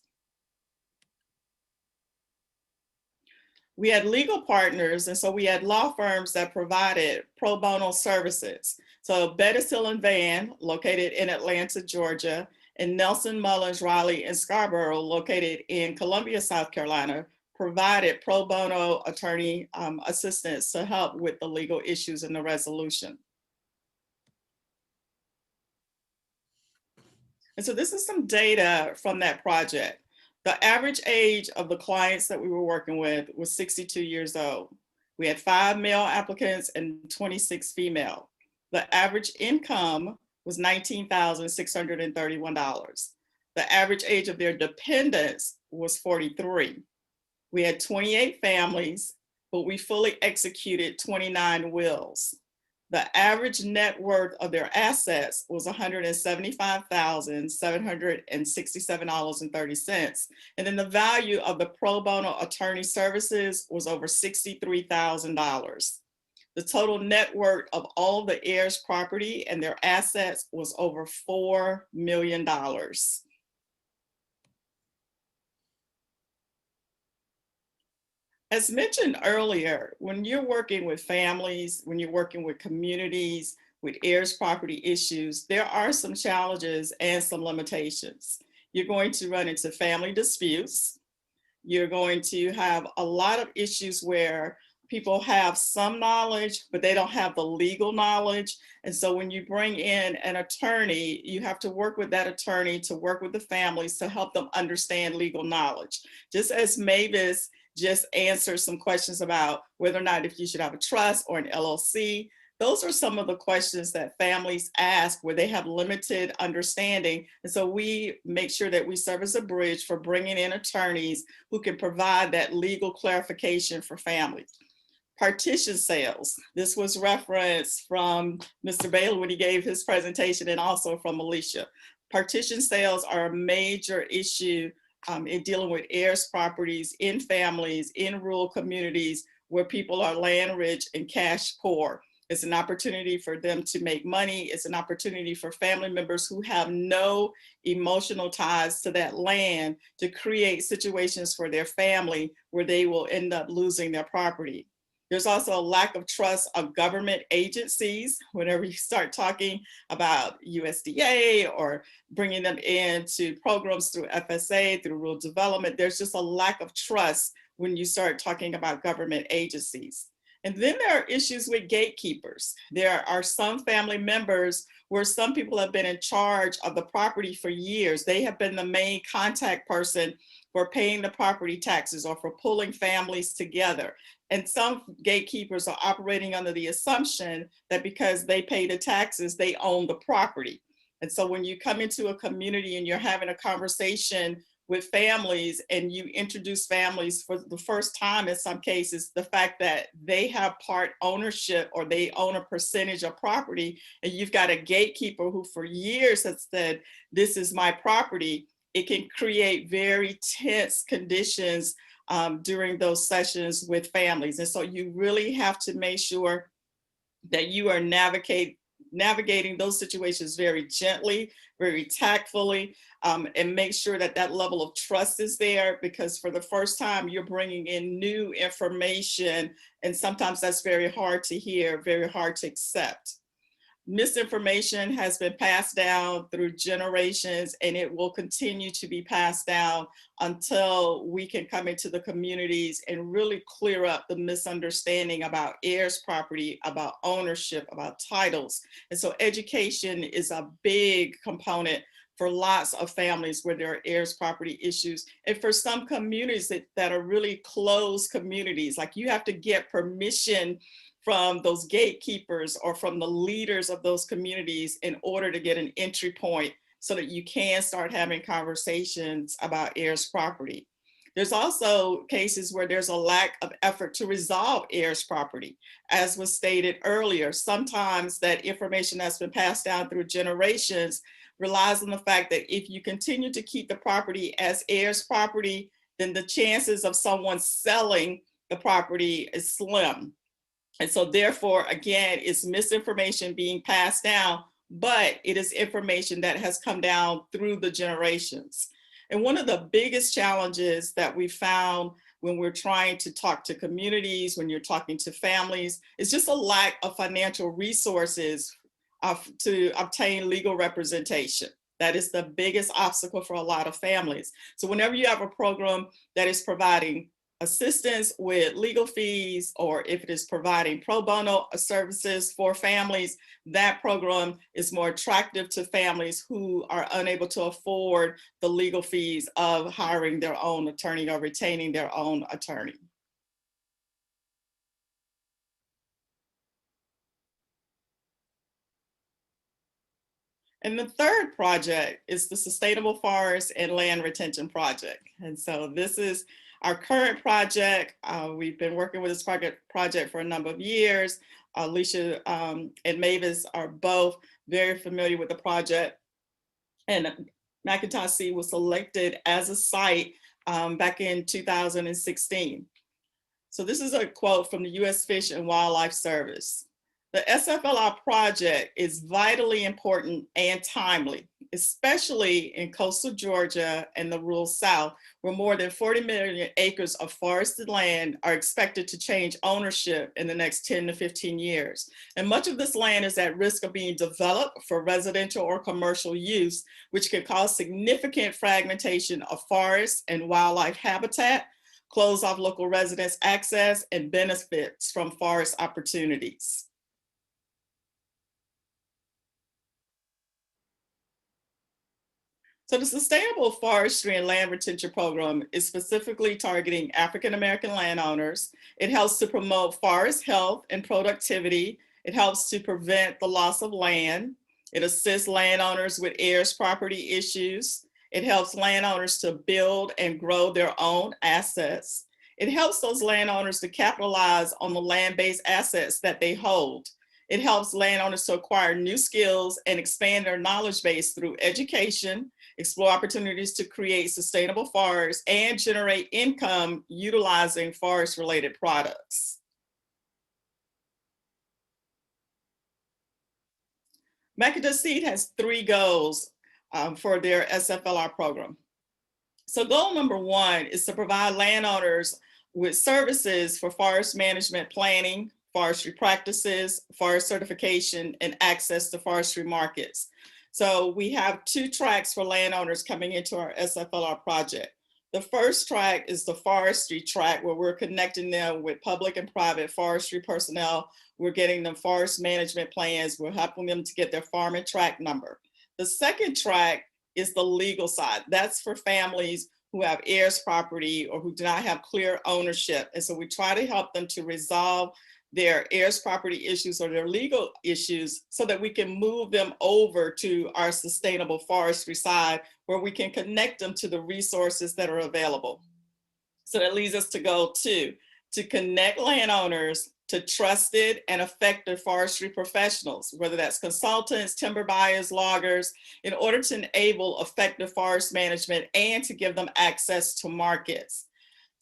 We had legal partners, and so we had law firms that provided pro bono services. So Bettis Hill & Van, located in Atlanta, Georgia, and Nelson Mullins, Raleigh, and Scarborough, located in Columbia, South Carolina, provided pro bono attorney assistance to help with the legal issues and the resolution. And so this is some data from that project. The average age of the clients that we were working with was 62 years old. We had 5 male applicants and 26 female. The average income was $19,631. The average age of their dependents was 43. We had 28 families, but we fully executed 29 wills. The average net worth of their assets was $175,767.30. And then the value of the pro bono attorney services was over $63,000. The total net worth of all of the heirs' property and their assets was over $4 million. As mentioned earlier, when you're working with families, when you're working with communities, with heirs property issues, there are some challenges and some limitations. You're going to run into family disputes. You're going to have a lot of issues where people have some knowledge, but they don't have the legal knowledge. And so when you bring in an attorney, you have to work with that attorney to work with the families to help them understand legal knowledge. Just as Mavis just answered some questions about whether or not if you should have a trust or an LLC. Those are some of the questions that families ask where they have limited understanding. And so we make sure that we serve as a bridge for bringing in attorneys who can provide that legal clarification for families. Partition sales. This was referenced from Mr. Bailey when he gave his presentation and also from Alicia. Partition sales are a major issue in dealing with heirs properties in families, in rural communities where people are land rich and cash poor. It's an opportunity for them to make money. It's an opportunity for family members who have no emotional ties to that land to create situations for their family where they will end up losing their property. There's also a lack of trust of government agencies. Whenever you start talking about USDA or bringing them into programs through FSA, through rural development, there's just a lack of trust when you start talking about government agencies. And then there are issues with gatekeepers. There are some family members where some people have been in charge of the property for years. They have been the main contact person for paying the property taxes or for pulling families together. And some gatekeepers are operating under the assumption that because they pay the taxes, they own the property. And so when you come into a community and you're having a conversation with families and you introduce families for the first time in some cases, the fact that they have part ownership or they own a percentage of property, and you've got a gatekeeper who for years has said, this is my property, it can create very tense conditions during those sessions with families. And so you really have to make sure that you are navigating those situations very gently, very tactfully, and make sure that that level of trust is there, because for the first time you're bringing in new information, and sometimes that's very hard to hear, very hard to accept. Misinformation has been passed down through generations, and it will continue to be passed down until we can come into the communities and really clear up the misunderstanding about heirs property, about ownership, about titles. And so education is a big component for lots of families where there are heirs property issues. And for some communities that are really closed communities, like you have to get permission from those gatekeepers or from the leaders of those communities in order to get an entry point so that you can start having conversations about heirs property. There's also cases where there's a lack of effort to resolve heirs property. As was stated earlier, sometimes that information that's been passed down through generations relies on the fact that if you continue to keep the property as heirs property, then the chances of someone selling the property is slim. And so therefore, again, it's misinformation being passed down, but it is information that has come down through the generations. And one of the biggest challenges that we found when we're trying to talk to communities, when you're talking to families, is just a lack of financial resources to obtain legal representation. That is the biggest obstacle for a lot of families. So whenever you have a program that is providing assistance with legal fees, or if it is providing pro bono services for families, that program is more attractive to families who are unable to afford the legal fees of hiring their own attorney or retaining their own attorney. And the third project is the Sustainable Forest and Land Retention Project. And so this is our current project. We've been working with this project for a number of years. Alicia and Mavis are both very familiar with the project. And McIntosh Seed was selected as a site back in 2016. So this is a quote from the U.S. Fish and Wildlife Service. The SFLR project is vitally important and timely, especially in coastal Georgia and the rural South, where more than 40 million acres of forested land are expected to change ownership in the next 10 to 15 years. And much of this land is at risk of being developed for residential or commercial use, which can cause significant fragmentation of forests and wildlife habitat, close off local residents' access, and benefits from forest opportunities. So the Sustainable Forestry and Land Retention Program is specifically targeting African-American landowners. It helps to promote forest health and productivity. It helps to prevent the loss of land. It assists landowners with heirs property issues. It helps landowners to build and grow their own assets. It helps those landowners to capitalize on the land-based assets that they hold. It helps landowners to acquire new skills and expand their knowledge base through education, explore opportunities to create sustainable forests, and generate income utilizing forest-related products. McIntosh Seed has 3 goals for their SFLR program. So goal number 1 is to provide landowners with services for forest management planning, forestry practices, forest certification, and access to forestry markets. So we have 2 tracks for landowners coming into our SFLR project. The first track is the forestry track, where we're connecting them with public and private forestry personnel. We're getting them forest management plans. We're helping them to get their farm and tract number. The second track is the legal side. That's for families who have heirs property or who do not have clear ownership. And so we try to help them to resolve their heirs property issues or their legal issues so that we can move them over to our sustainable forestry side, where we can connect them to the resources that are available. So that leads us to goal 2, to connect landowners to trusted and effective forestry professionals, whether that's consultants, timber buyers, loggers, in order to enable effective forest management and to give them access to markets,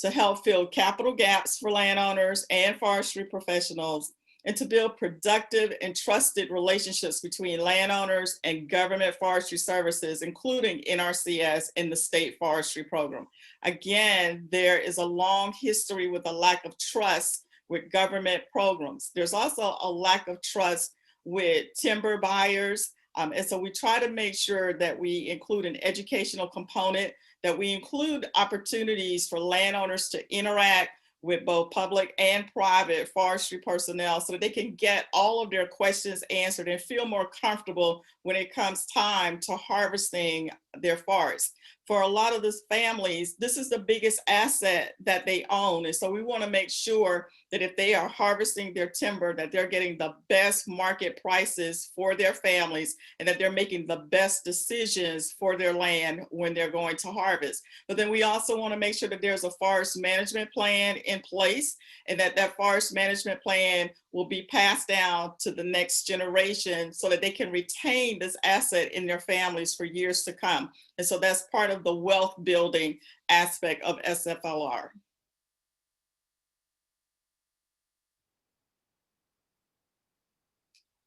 to help fill capital gaps for landowners and forestry professionals, and to build productive and trusted relationships between landowners and government forestry services, including NRCS and the state forestry program. Again, there is a long history with a lack of trust with government programs. There's also a lack of trust with timber buyers. And so we try to make sure that we include an educational component, that we include opportunities for landowners to interact with both public and private forestry personnel so that they can get all of their questions answered and feel more comfortable when it comes time to harvesting their forests. for a lot of these families, this is the biggest asset that they own. And so we want to make sure that if they are harvesting their timber, that they're getting the best market prices for their families and that they're making the best decisions for their land when they're going to harvest. But then we also want to make sure that there's a forest management plan in place and that that forest management plan will be passed down to the next generation so that they can retain this asset in their families for years to come. And so that's part of the wealth building aspect of SFLR.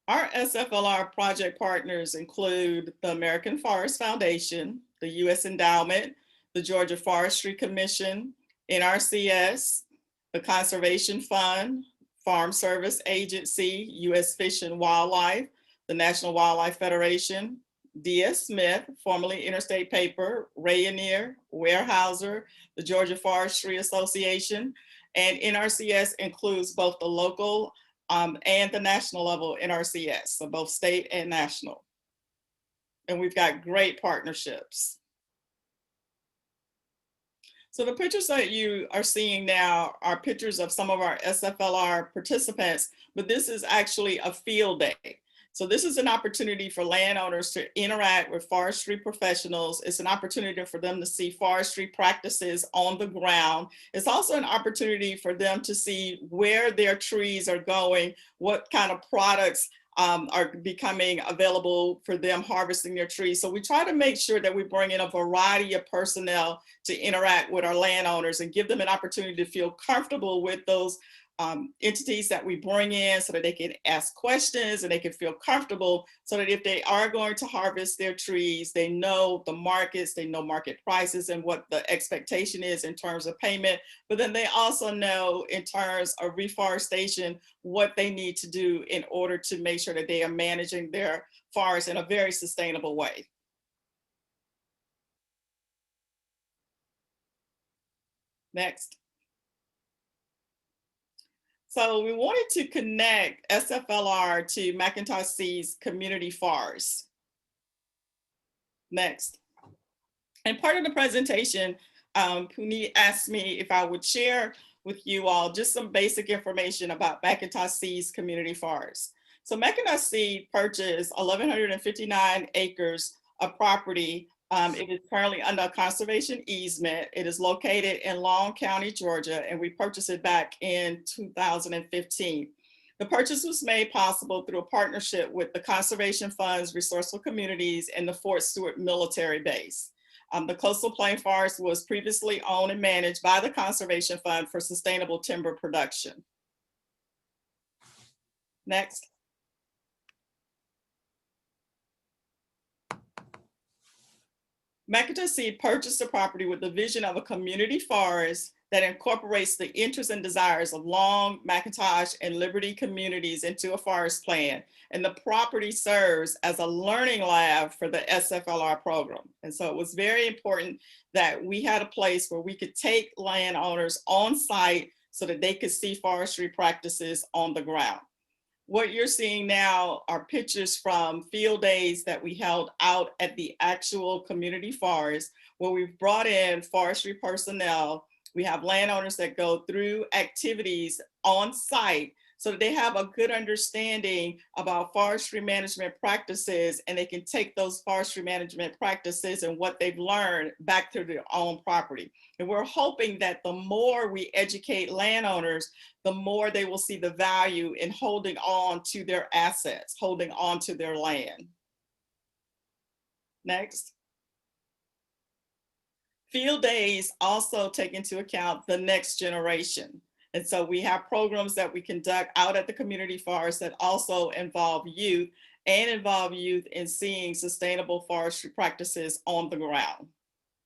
Our SFLR project partners include the American Forest Foundation, the U.S. Endowment, the Georgia Forestry Commission, NRCS, the Conservation Fund, Farm Service Agency, U.S. Fish and Wildlife, the National Wildlife Federation, D.S. Smith, formerly Interstate Paper, Rayonier, Weyerhaeuser, the Georgia Forestry Association, and NRCS includes both the local and the national level NRCS, so both state and national. And we've got great partnerships. So the pictures that you are seeing now are pictures of some of our SFLR participants, but this is actually a field day. So this is an opportunity for landowners to interact with forestry professionals. It's an opportunity for them to see forestry practices on the ground. It's also an opportunity for them to see where their trees are going, what kind of products are becoming available for them harvesting their trees. So we try to make sure that we bring in a variety of personnel to interact with our landowners and give them an opportunity to feel comfortable with those entities that we bring in so that they can ask questions and they can feel comfortable so that if they are going to harvest their trees, they know the markets, they know market prices and what the expectation is in terms of payment. But then they also know in terms of reforestation, what they need to do in order to make sure that they are managing their forests in a very sustainable way. Next. So we wanted to connect SFLR to McIntosh Seed's community forests. Next. And part of the presentation, Puneet asked me if I would share with you all just some basic information about McIntosh Seed's community forests. So McIntosh Seed purchased 1,159 acres of property. It is currently under a conservation easement. It is located in Long County, Georgia, and we purchased it back in 2015. The purchase was made possible through a partnership with the Conservation Fund's Resourceful Communities and the Fort Stewart Military Base. The coastal plain forest was previously owned and managed by the Conservation Fund for sustainable timber production. Next. McIntosh Seed purchased the property with the vision of a community forest that incorporates the interests and desires of Long, McIntosh, and Liberty communities into a forest plan. And the property serves as a learning lab for the SFLR program. And so it was very important that we had a place where we could take landowners on site so that they could see forestry practices on the ground. What you're seeing now are pictures from field days that we held out at the actual community forest, where we've brought in forestry personnel. We have landowners that go through activities on site so that they have a good understanding about forestry management practices, and they can take those forestry management practices and what they've learned back to their own property. And we're hoping that the more we educate landowners, the more they will see the value in holding on to their assets, holding on to their land. Next. Field days also take into account the next generation. And so we have programs that we conduct out at the community forest that also involve youth in seeing sustainable forestry practices on the ground.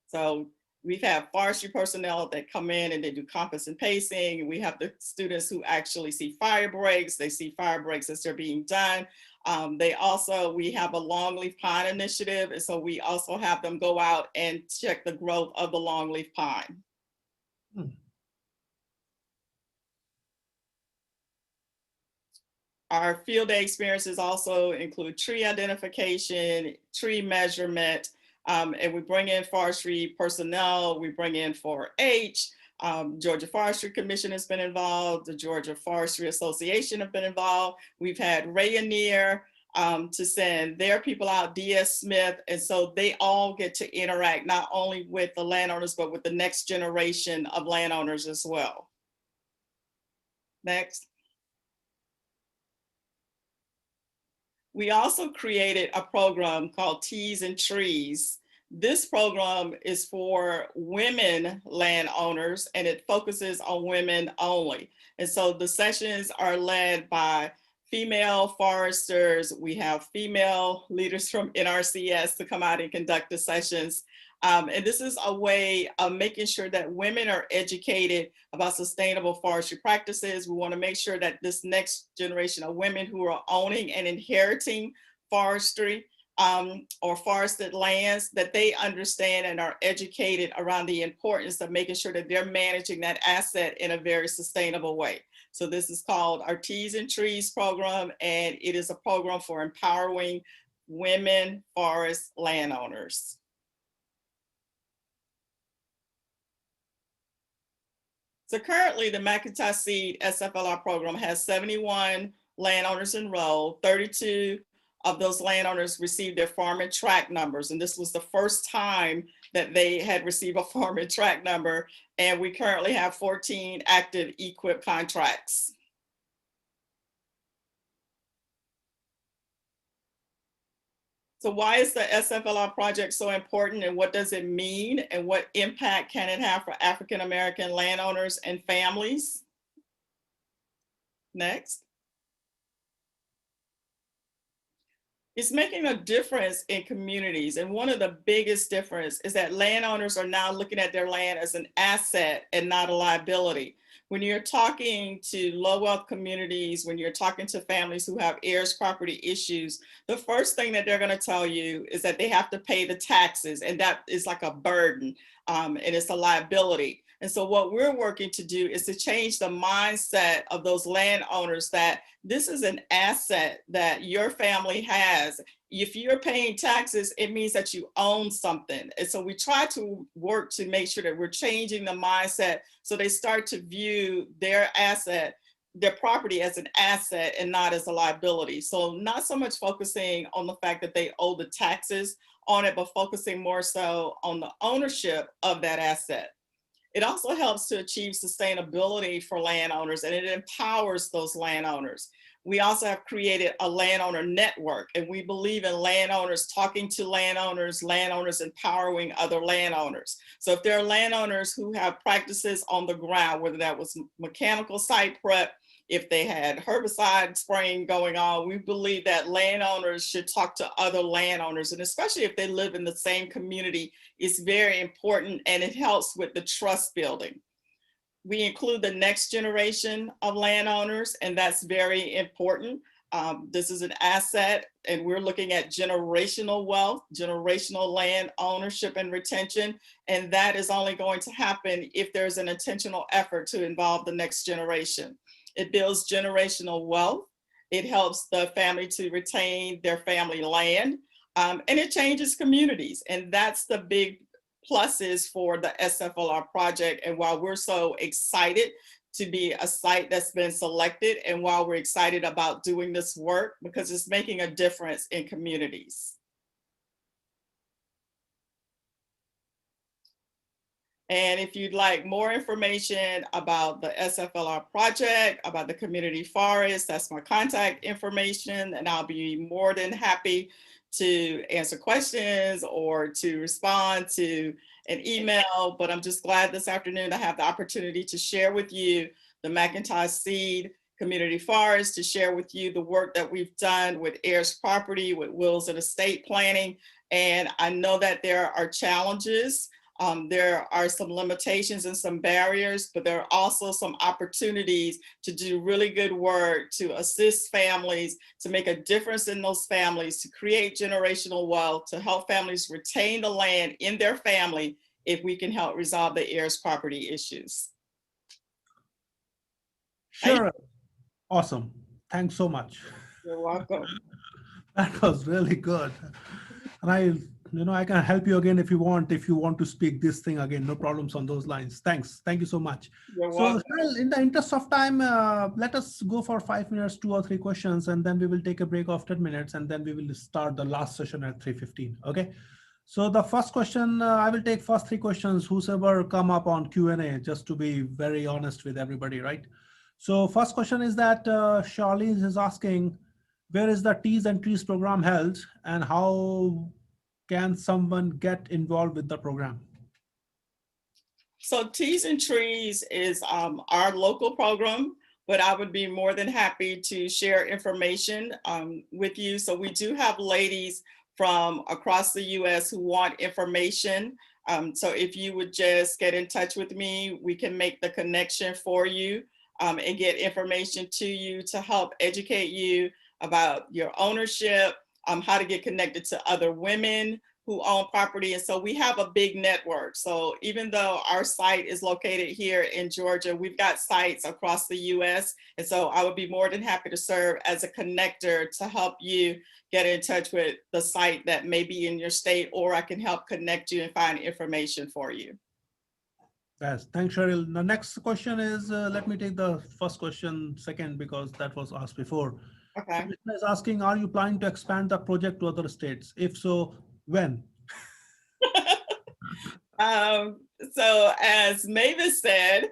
So we've had forestry personnel that come in and they do compass and pacing. And we have the students who actually see fire breaks. They see fire breaks as they're being done. We have a longleaf pine initiative. And so we also have them go out and check the growth of the longleaf pine. Our field day experiences also include tree identification, tree measurement, And we bring in forestry personnel, we bring in 4-H, Georgia Forestry Commission has been involved, the Georgia Forestry Association have been involved. We've had Rayonier to send their people out, DS Smith, and so they all get to interact not only with the landowners, but with the next generation of landowners as well. Next. We also created a program called Teas and Trees. This program is for women landowners, and it focuses on women only. And so the sessions are led by female foresters. We have female leaders from NRCS to come out and conduct the sessions. And this is a way of making sure that women are educated about sustainable forestry practices. We want to make sure that this next generation of women who are owning and inheriting forestry or forested lands, that they understand and are educated around the importance of making sure that they're managing that asset in a very sustainable way. So this is called our Teas and Trees program, and it is a program for empowering women forest landowners. So currently the McIntosh Seed SFLR program has 71 landowners enrolled. 32 of those landowners received their farm and tract numbers. And this was the first time that they had received a farm and tract number. And we currently have 14 active EQIP contracts. So why is the SFLR project so important, and what does it mean, and what impact can it have for African American landowners and families? Next. It's making a difference in communities, and one of the biggest difference is that landowners are now looking at their land as an asset and not a liability. When you're talking to low wealth communities, when you're talking to families who have heirs property issues, the first thing that they're going to tell you is that they have to pay the taxes, and that is like a burden, and it's a liability. And so what we're working to do is to change the mindset of those landowners that this is an asset that your family has. If you're paying taxes, it means that you own something. And so we try to work to make sure that we're changing the mindset so they start to view their asset, their property, as an asset and not as a liability. So not so much focusing on the fact that they owe the taxes on it, but focusing more so on the ownership of that asset. It also helps to achieve sustainability for landowners, and it empowers those landowners. We also have created a landowner network, and we believe in landowners talking to landowners, landowners empowering other landowners. So if there are landowners who have practices on the ground, whether that was mechanical site prep, if they had herbicide spraying going on, we believe that landowners should talk to other landowners, and especially if they live in the same community, it's very important, and it helps with the trust building. We include the next generation of landowners, and that's very important. This is an asset, and we're looking at generational wealth, generational land ownership and retention, and that is only going to happen if there's an intentional effort to involve the next generation. It builds generational wealth. It helps the family to retain their family land, and it changes communities. And that's the big pluses for the SFLR project. And while we're so excited to be a site that's been selected, and while we're excited about doing this work, because it's making a difference in communities. And if you'd like more information about the SFLR project, about the community forest, that's my contact information, and I'll be more than happy to answer questions or to respond to an email. But I'm just glad this afternoon to have the opportunity to share with you the McIntosh Seed Community Forest, to share with you the work that we've done with heirs property, with wills and estate planning. And I know that there are challenges. There are some limitations and some barriers, but there are also some opportunities to do really good work, to assist families, to make a difference in those families, to create generational wealth, to help families retain the land in their family if we can help resolve the heirs property issues. Sure. Awesome. Thanks so much. You're welcome. That was really good. And I can help you again if you want to speak this thing again, no problems on those lines. Thanks. Thank you so much. You're So welcome. Cheryl, in the interest of time, let us go for 5 minutes, 2 or 3 questions, and then we will take a break of 10 minutes, and then we will start the last session at 3:15. Okay. So the first question, I will take first 3 questions, whosoever come up on Q&A, just to be very honest with everybody, right? So first question is that Charlene is asking, where is the Teas and Trees program held, and how can someone get involved with the program? So Teas and Trees is our local program, but I would be more than happy to share information with you. So we do have ladies from across the US who want information. So if you would just get in touch with me, we can make the connection for you and get information to you to help educate you about your ownership, how to get connected to other women who own property. And so we have a big network. So even though our site is located here in Georgia, we've got sites across the US. And so I would be more than happy to serve as a connector to help you get in touch with the site that may be in your state, or I can help connect you and find information for you. Yes, thanks, Cheryl. The next question is, let me take the first question second, because that was asked before. Okay. So is asking, are you planning to expand the project to other states? If so, when? So as Mavis said,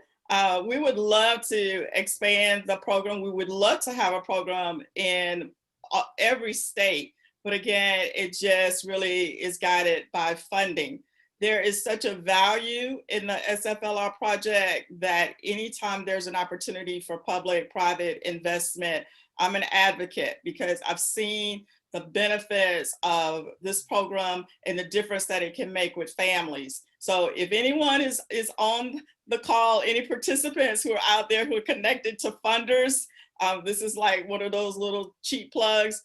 we would love to expand the program. We would love to have a program in every state, but again, it just really is guided by funding. There is such a value in the SFLR project that anytime there's an opportunity for public-private investment, I'm an advocate because I've seen the benefits of this program and the difference that it can make with families. So if anyone is on the call, any participants who are out there who are connected to funders, this is like one of those little cheap plugs,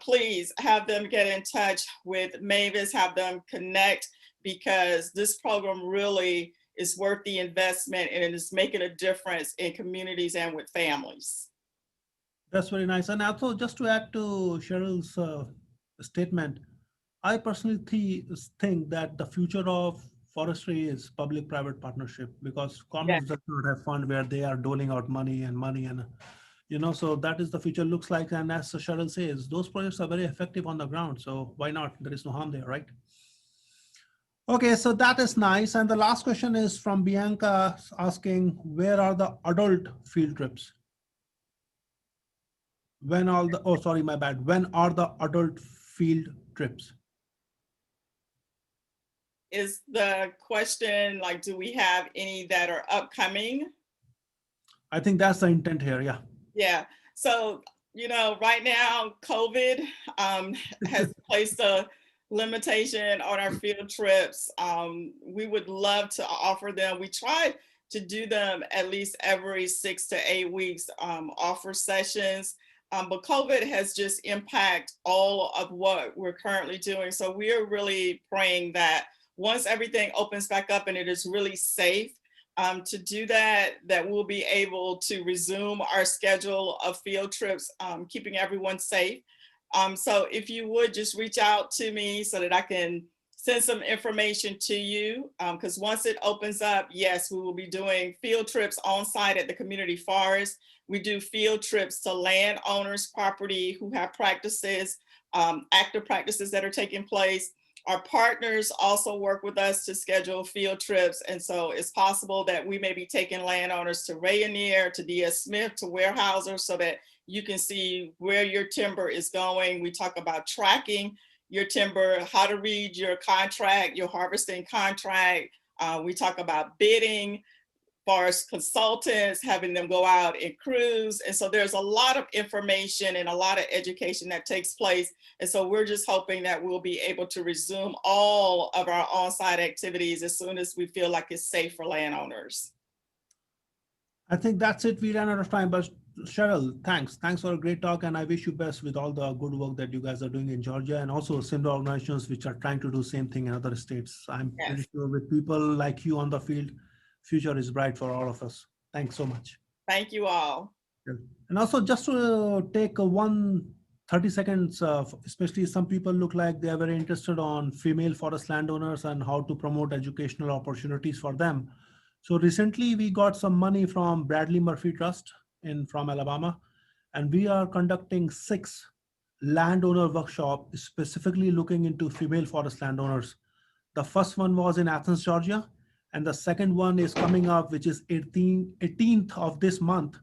please have them get in touch with Mavis, have them connect, because this program really is worth the investment and it is making a difference in communities and with families. That's very nice. And also, just to add to Cheryl's statement, I personally think that the future of forestry is public-private partnership, because Commerce does not have fund where they are doling out money and so that is the future looks like. And as Cheryl says, those projects are very effective on the ground. So why not? There is no harm there, right? Okay, so that is nice. And the last question is from Bianca asking, where are the adult field trips? When are the adult field trips? Is the question like, do we have any that are upcoming? I think that's the intent here, yeah. Yeah, so, right now, COVID has placed a limitation on our field trips. We would love to offer them. We try to do them at least every 6 to 8 weeks, offer sessions. But COVID has just impacted all of what we're currently doing. So we are really praying that once everything opens back up and it is really safe to do that we'll be able to resume our schedule of field trips, keeping everyone safe. So if you would just reach out to me so that I can send some information to you, because once it opens up, yes, we will be doing field trips on site at the community forest. We do field trips to landowners' property who have practices, active practices that are taking place. Our partners also work with us to schedule field trips. And so it's possible that we may be taking landowners to Rayonier, to D.S. Smith, to Weyerhaeuser, so that you can see where your timber is going. We talk about tracking your timber, how to read your contract, your harvesting contract. We talk about bidding, forest consultants, having them go out and cruise. And so there's a lot of information and a lot of education that takes place. And so we're just hoping that we'll be able to resume all of our on-site activities as soon as we feel like it's safe for landowners. I think that's it. We ran out of time, but Cheryl, thanks. Thanks for a great talk. And I wish you best with all the good work that you guys are doing in Georgia, and also similar organizations which are trying to do same thing in other states. I'm pretty sure with people like you on the field, future is bright for all of us. Thanks so much. Thank you all. And also just to take one 30 seconds, especially some people look like they are very interested on female forest landowners and how to promote educational opportunities for them. So recently we got some money from Bradley Murphy Trust from Alabama, and we are conducting 6 landowner workshop specifically looking into female forest landowners. The first one was in Athens, Georgia, and the second one is coming up, which is 18th of this month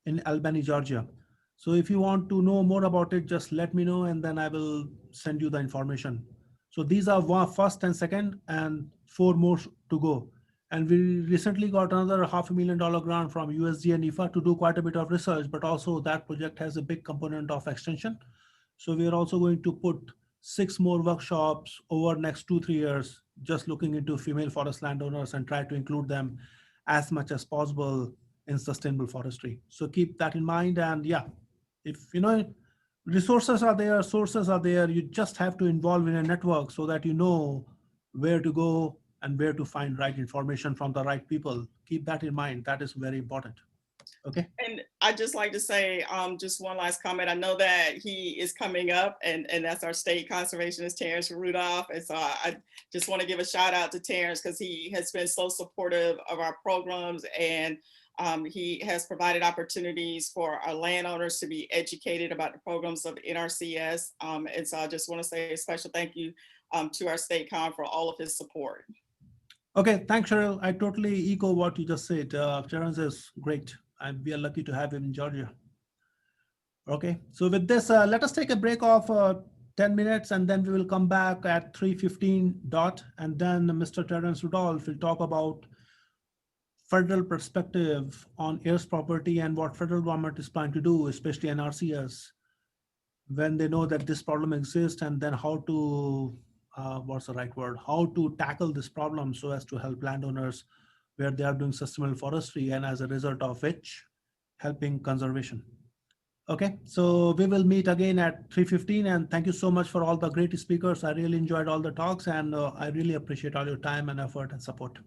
in Albany, Georgia. So if you want to know more about it, just let me know and then I will send you the information. So these are first and second, and 4 more to go. And we recently got another $500,000 grant from USDA and IFA to do quite a bit of research, but also that project has a big component of extension. So we are also going to put 6 more workshops over next 2-3 years, just looking into female forest landowners and try to include them as much as possible in sustainable forestry. So keep that in mind. And yeah, if resources are there, sources are there, you just have to involve in a network so that you know where to go and where to find right information from the right people. Keep that in mind. That is very important. Okay. And I'd just like to say just one last comment. I know that he is coming up, and that's our state conservationist, Terrence Rudolph. And so I just want to give a shout out to Terrence because he has been so supportive of our programs, and he has provided opportunities for our landowners to be educated about the programs of NRCS. And so I just want to say a special thank you to our state con for all of his support. Okay, thanks, Cheryl. I totally echo what you just said. Terrence is great, and we are lucky to have him in Georgia. Okay, so with this, let us take a break of 10 minutes, and then we will come back at 3:15 dot, and then Mr. Terrence Rudolph will talk about federal perspective on heirs property and what federal government is planning to do, especially NRCS, when they know that this problem exists, and then how to what's the right word, how to tackle this problem so as to help landowners where they are doing sustainable forestry, and as a result of which helping conservation. Okay, so we will meet again at 3:15, and thank you so much for all the great speakers. I really enjoyed all the talks, and I really appreciate all your time and effort and support.